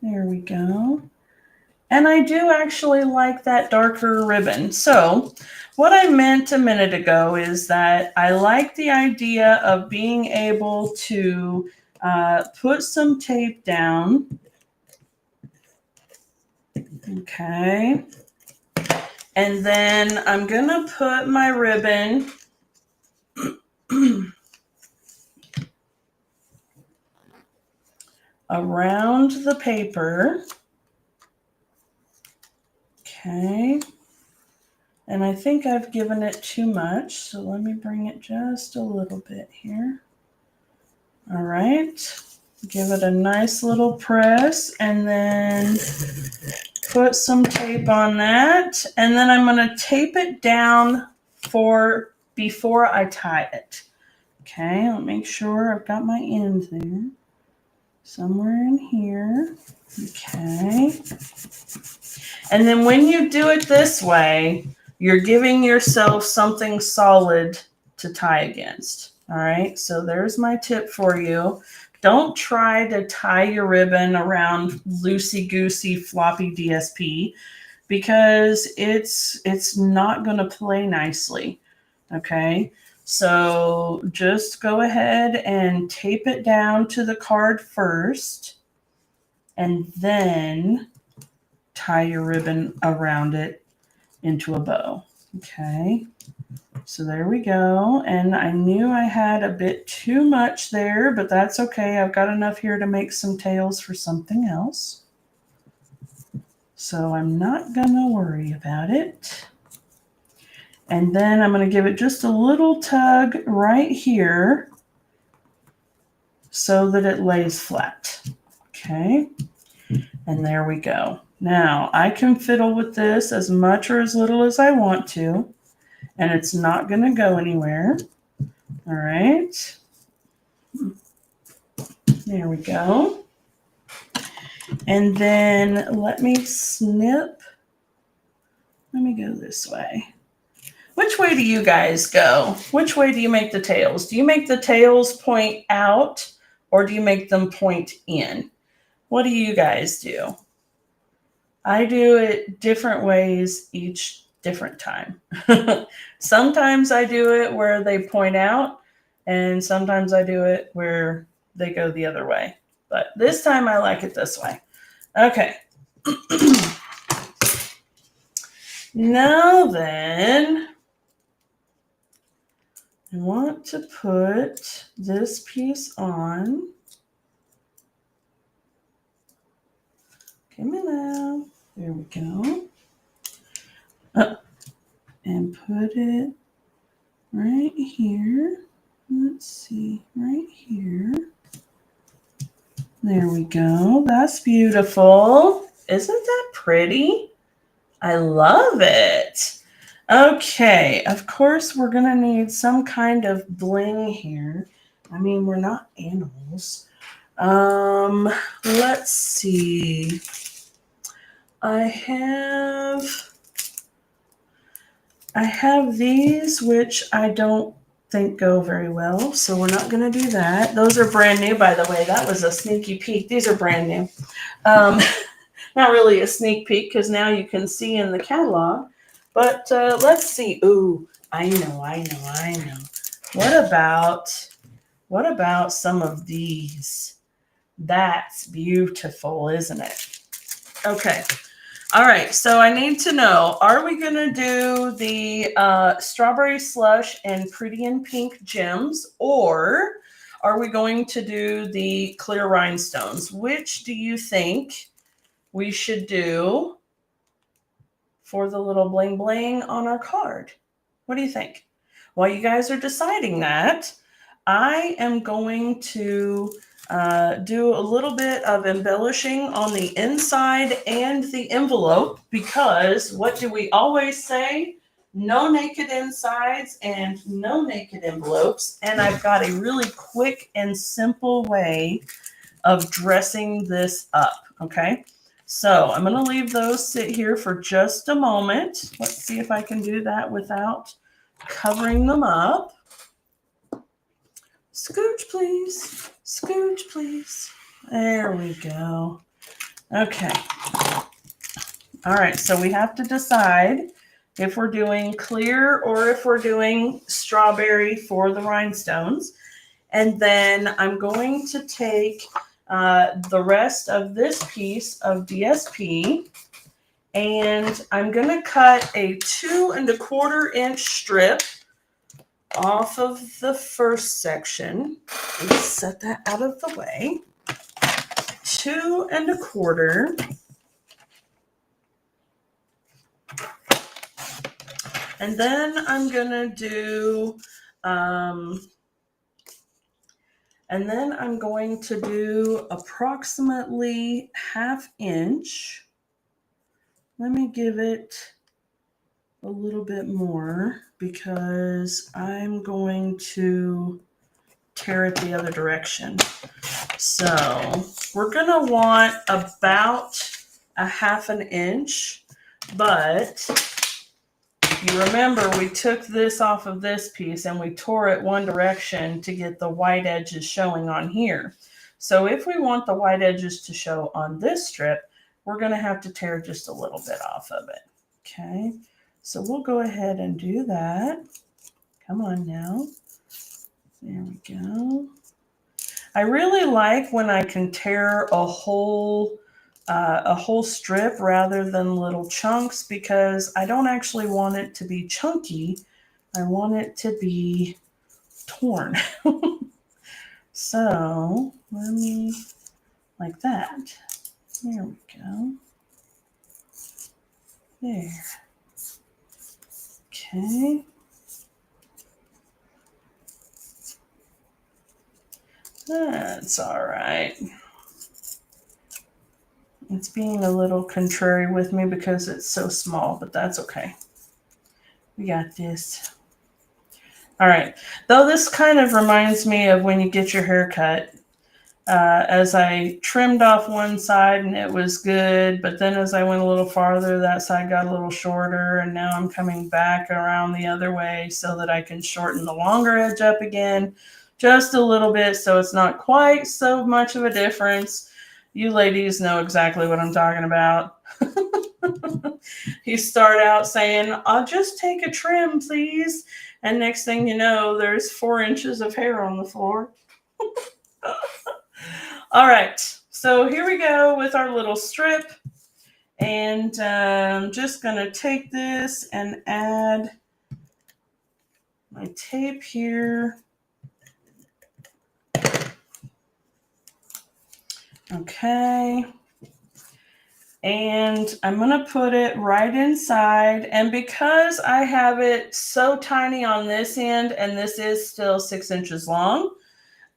There we go. And I do actually like that darker ribbon. So what I meant a minute ago is that I like the idea of being able to put some tape down. Okay. And then I'm going to put my ribbon around the paper. Okay. And I think I've given it too much, so let me bring it just a little bit here. All right. Give it a nice little press and then put some tape on that. And then I'm going to tape it down for before I tie it. Okay, let me make sure I've got my end there. Somewhere in here. Okay. And then when you do it this way, you're giving yourself something solid to tie against. All right, so there's my tip for you. Don't try to tie your ribbon around loosey-goosey floppy DSP because it's not going to play nicely. Okay, so just go ahead and tape it down to the card first and then tie your ribbon around it into a bow. Okay, so there we go. And I knew I had a bit too much there, but that's okay. I've got enough here to make some tails for something else. So I'm not gonna worry about it. And then I'm gonna give it just a little tug right here so that it lays flat. Okay, and there we go. Now I can fiddle with this as much or as little as I want to, and it's not going to go anywhere. All right. There we go. And then let me snip. Let me go this way. Which way do you guys go? Which way do you make the tails? Do you make the tails point out or do you make them point in? What do you guys do? I do it different ways each different time. Sometimes I do it where they point out, and sometimes I do it where they go the other way. But this time I like it this way. Okay. Now then, I want to put this piece on. Come on now. There we go. And put it right here. Let's see, right here. There we go. That's beautiful. Isn't that pretty? I love it. Okay, of course we're gonna need some kind of bling here. I mean, we're not animals. Let's see. I have these, which I don't think go very well, so we're not going to do that. Those are brand new, by the way. That was a sneaky peek. These are brand new. Not really a sneak peek because now you can see in the catalog. But let's see. Ooh, I know. What about some of these? That's beautiful, isn't it? Okay. All right, so I need to know, are we going to do the strawberry slush and pretty in pink gems, or are we going to do the clear rhinestones? Which do you think we should do for the little bling bling on our card? What do you think? While you guys are deciding that, I am going to do a little bit of embellishing on the inside and the envelope, because what do we always say? No naked insides and no naked envelopes. And I've got a really quick and simple way of dressing this up. Okay, so I'm going to leave those sit here for just a moment. Let's see if I can do that without covering them up. Scooch, please. Scooch, please. There we go. Okay. All right, so we have to decide if we're doing clear or if we're doing strawberry for the rhinestones. And then I'm going to take the rest of this piece of DSP, and I'm going to cut a 2 1/4 inch strip off of the first section. Let's set that out of the way. 2 1/4. And then I'm going to do approximately 1/2 inch. Let me give it a little bit more because I'm going to tear it the other direction. So we're going to want about 1/2 inch, but you remember we took this off of this piece and we tore it one direction to get the white edges showing on here. So if we want the white edges to show on this strip, we're going to have to tear just a little bit off of it. Okay, so we'll go ahead and do that. Come on now. There we go. I really like when I can tear a whole strip rather than little chunks, because I don't actually want it to be chunky. I want it to be torn. So let me, like that. There we go. There. Okay. That's all right. It's being a little contrary with me because it's so small, but that's okay. We got this. All right. Though this kind of reminds me of when you get your hair cut. As I trimmed off one side and it was good, but then as I went a little farther, that side got a little shorter, and now I'm coming back around the other way so that I can shorten the longer edge up again just a little bit so it's not quite so much of a difference. You ladies know exactly what I'm talking about. You start out saying, I'll just take a trim, please. And next thing you know, there's 4 inches of hair on the floor. All right, so here we go with our little strip. And I'm just going to take this and add my tape here. Okay. And I'm going to put it right inside. And because I have it so tiny on this end, and this is still 6 inches long,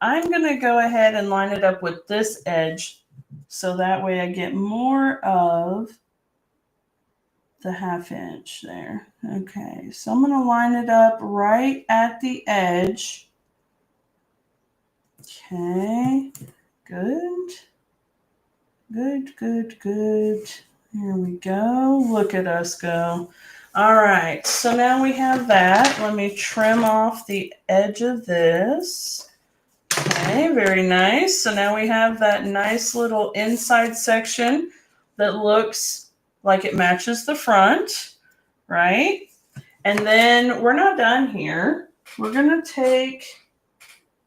I'm going to go ahead and line it up with this edge. So that way I get more of the 1/2 inch there. Okay, so I'm going to line it up right at the edge. Okay, good. Good, good, good. Here we go. Look at us go. All right, so now we have that. Let me trim off the edge of this. Okay, very nice. So now we have that nice little inside section that looks like it matches the front, right? And then we're not done here. We're going to take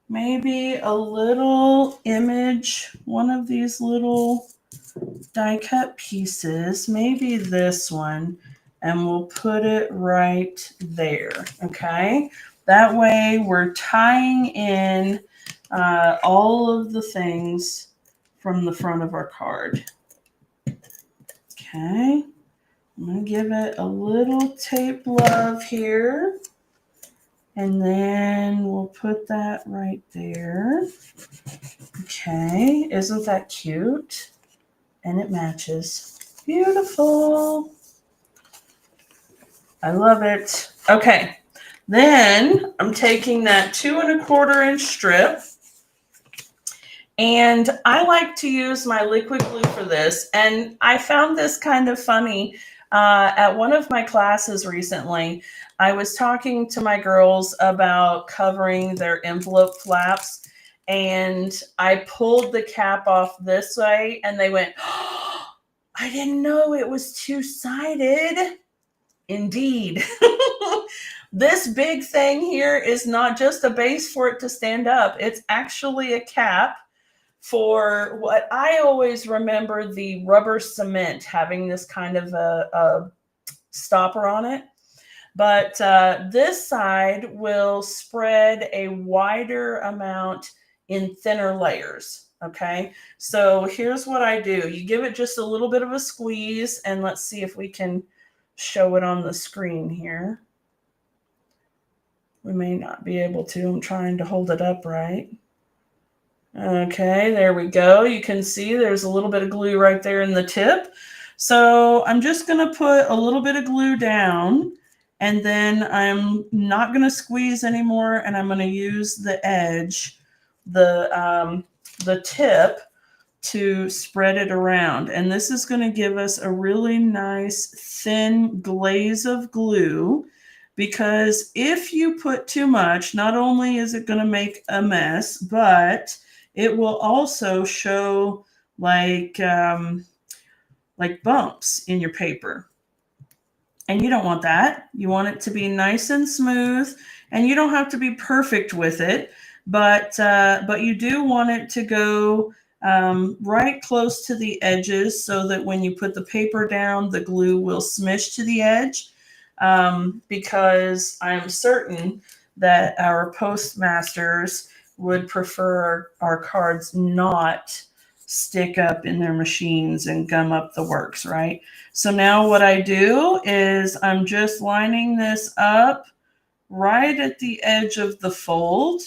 maybe a little image, one of these little die cut pieces, maybe this one, and we'll put it right there, okay? That way we're tying in all of the things from the front of our card. Okay, I'm going to give it a little tape love here. And then we'll put that right there. Okay, isn't that cute? And it matches. Beautiful. I love it. Okay, then I'm taking that 2 1/4 inch strip. And I like to use my liquid glue for this. And I found this kind of funny. At one of my classes recently, I was talking to my girls about covering their envelope flaps, and I pulled the cap off this way, and they went, oh, I didn't know it was two-sided. Indeed. This big thing here is not just a base for it to stand up. It's actually a cap for what I always remember the rubber cement having this kind of a stopper on it. But this side will spread a wider amount in thinner layers. Okay, so here's what I do. You give it just a little bit of a squeeze, and let's see if we can show it on the screen here. We may not be able to. I'm trying to hold it upright. Okay, there we go. You can see there's a little bit of glue right there in the tip. So I'm just going to put a little bit of glue down, and then I'm not going to squeeze anymore, and I'm going to use the edge, the tip, to spread it around. And this is going to give us a really nice thin glaze of glue, because if you put too much, not only is it going to make a mess, but it will also show like bumps in your paper. And you don't want that. You want it to be nice and smooth, and you don't have to be perfect with it, but you do want it to go right close to the edges, so that when you put the paper down, the glue will smish to the edge, because I'm certain that our postmasters would prefer our cards not stick up in their machines and gum up the works, right? So now what I do is I'm just lining this up right at the edge of the fold.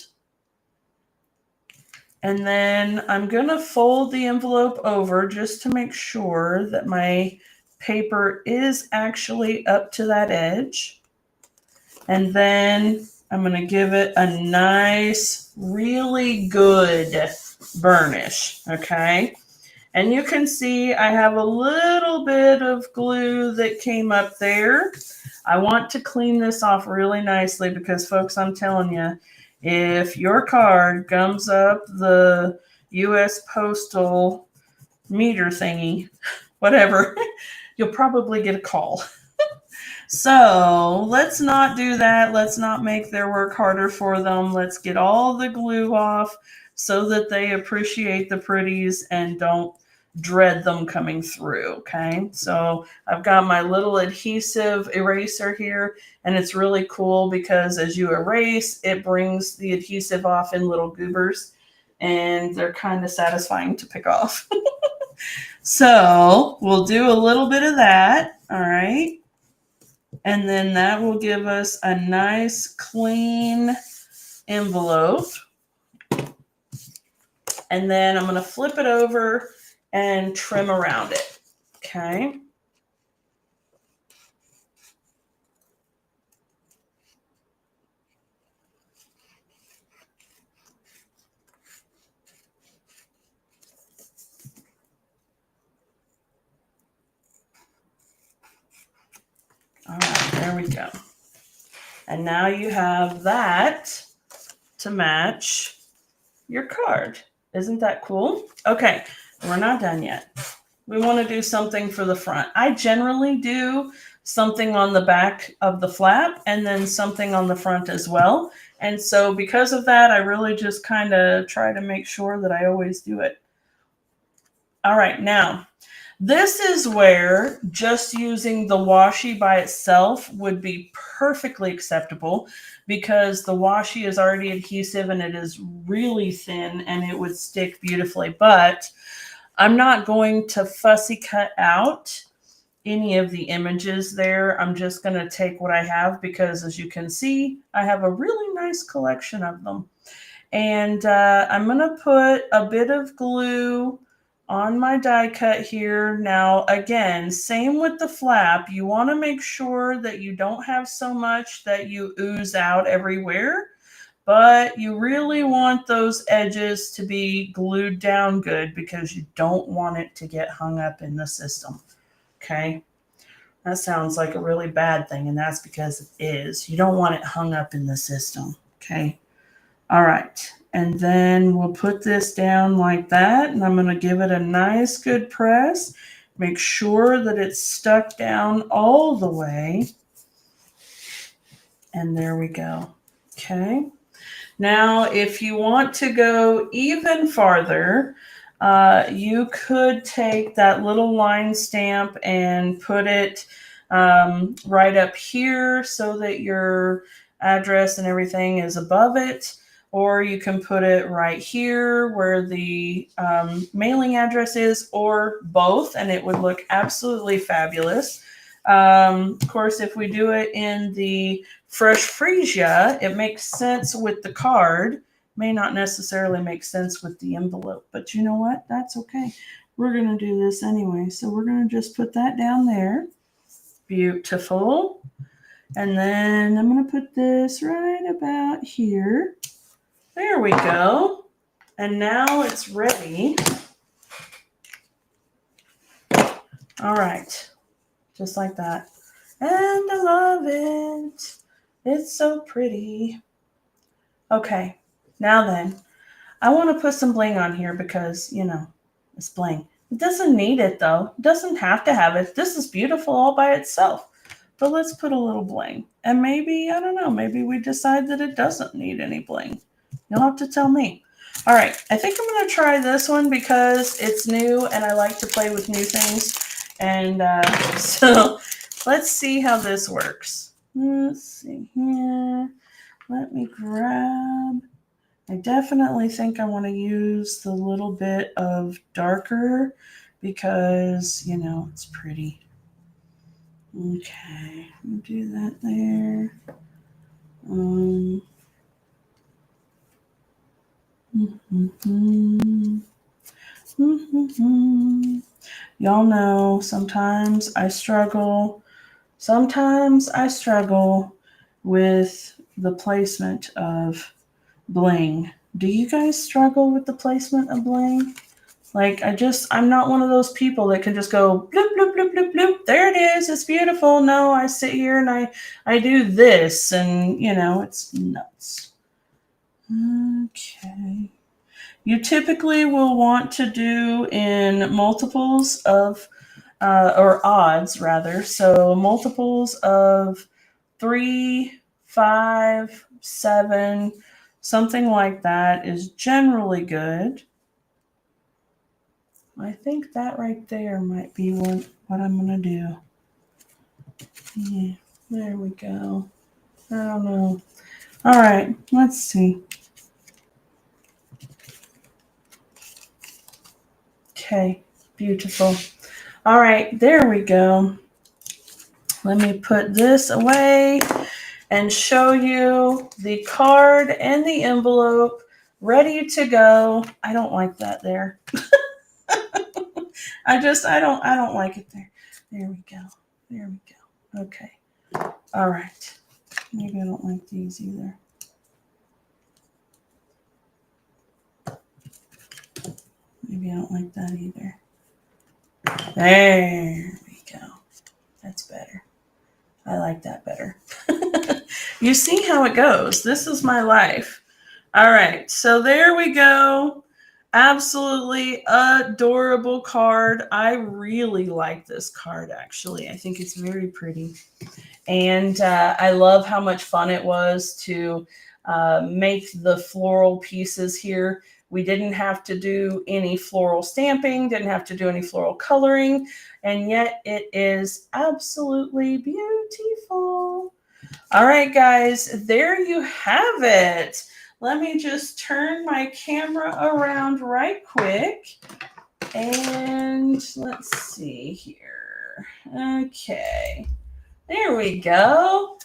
And then I'm going to fold the envelope over just to make sure that my paper is actually up to that edge. And then I'm going to give it a nice, really good burnish, okay? And you can see I have a little bit of glue that came up there. I want to clean this off really nicely because, folks, I'm telling you, if your card gums up the U.S. Postal meter thingy, whatever, you'll probably get a call. So let's not do that. Let's not make their work harder for them. Let's get all the glue off so that they appreciate the pretties and don't dread them coming through. Okay, so I've got my little adhesive eraser here, and it's really cool because as you erase, it brings the adhesive off in little goobers, and they're kind of satisfying to pick off. So we'll do a little bit of that. All right. And then that will give us a nice clean envelope. And then I'm going to flip it over and trim around it. Okay. All right, there we go. And now you have that to match your card. Isn't that cool? Okay, we're not done yet. We want to do something for the front. I generally do something on the back of the flap and then something on the front as well. And so because of that, I really just kind of try to make sure that I always do it. All right, now, this is where just using the washi by itself would be perfectly acceptable because the washi is already adhesive and it is really thin and it would stick beautifully. But I'm not going to fussy cut out any of the images there. I'm just going to take what I have because, as you can see, I have a really nice collection of them. And I'm going to put a bit of glue on my die cut here. Now, again, same with the flap. You want to make sure that you don't have so much that you ooze out everywhere, but you really want those edges to be glued down good because you don't want it to get hung up in the system. Okay. That sounds like a really bad thing, and that's because it is. You don't want it hung up in the system. Okay. All right. And then we'll put this down like that, and I'm going to give it a nice good press Make sure that it's stuck down all the way. And there we go. Okay. Now, if you want to go even farther, you could take that little line stamp and put it right up here so that your address and everything is above it. Or you can put it right here where the mailing address is, or both, and it would look absolutely fabulous. Of course, if we do it in the Fresh Freesia, it makes sense with the card, may not necessarily make sense with the envelope, but you know what? That's okay. We're going to do this anyway. So we're going to just put that down there. Beautiful. And then I'm going to put this right about here. There we go. And now it's ready. All right. Just like that. And I love it. It's so pretty. Okay. Now then, I want to put some bling on here because, you know, it's bling. It doesn't need it though. It doesn't have to have it. This is beautiful all by itself. But let's put a little bling. And maybe, I don't know, maybe we decide that it doesn't need any bling. You'll have to tell me. All right, I think I'm going to try this one because it's new and I like to play with new things. And so let's see how this works. Let's see here. Let me grab. I definitely think I want to use the little bit of darker because, you know, it's pretty. Okay, I'll do that there. Y'all know sometimes I struggle. Sometimes I struggle with the placement of bling. Do you guys struggle with the placement of bling? Like, I'm not one of those people that can just go bloop, bloop, bloop, bloop, bloop. There it is. It's beautiful. No, I sit here and I do this and, you know, it's nuts. Okay. You typically will want to do in multiples of, or odds rather. So multiples of 3, 5, 7, something like that is generally good. I think that right there might be what I'm going to do. Yeah, there we go. I don't know. All right, let's see. Okay, beautiful. All right, there we go. Let me put this away and show you the card and the envelope ready to go. I don't like that there. I don't like it there. There we go. There we go. Okay. All right. Maybe I don't like these either. Maybe I don't like that either. There we go. That's better. I like that better. You see how it goes. This is my life. All right. So there we go. Absolutely adorable card. I really like this card, actually. I think it's very pretty. And I love how much fun it was to make the floral pieces here. We didn't have to do any floral stamping, didn't have to do any floral coloring, and yet it is absolutely beautiful. All right, guys, there you have it. Let me just turn my camera around right quick. And let's see here. Okay. There we go.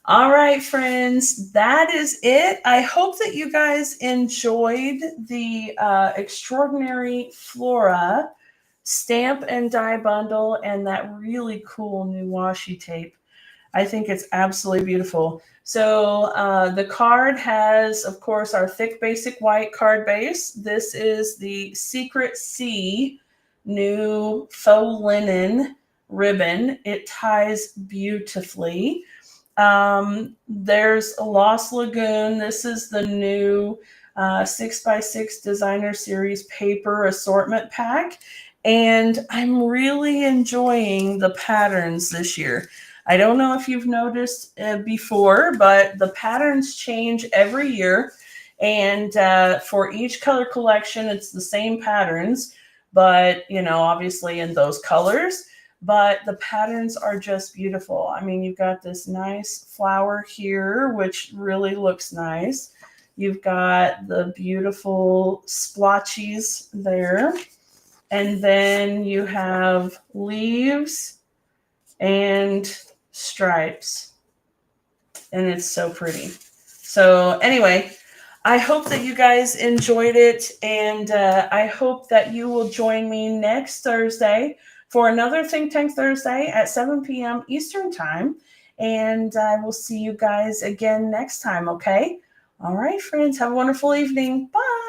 All right, friends, that is it. I hope that you guys enjoyed the Extraordinary Flora stamp and die bundle and that really cool new washi tape. I think it's absolutely beautiful. So the card has, of course, our thick basic white card base. This is the Secret Sea new faux linen ribbon. It ties beautifully. There's a Lost Lagoon. This is the new 6x6 Designer Series paper assortment pack. And I'm really enjoying the patterns this year. I don't know if you've noticed before, but the patterns change every year. And for each color collection, it's the same patterns, but obviously in those colors. But the patterns are just beautiful. I mean, you've got this nice flower here, which really looks nice. You've got the beautiful splotches there. And then you have leaves and stripes. And it's so pretty. So, anyway, I hope that you guys enjoyed it. And I hope that you will join me next Thursday for another Think Tank Thursday at 7 p.m. Eastern Time. And I will see you guys again next time, okay? All right, friends, have a wonderful evening. Bye.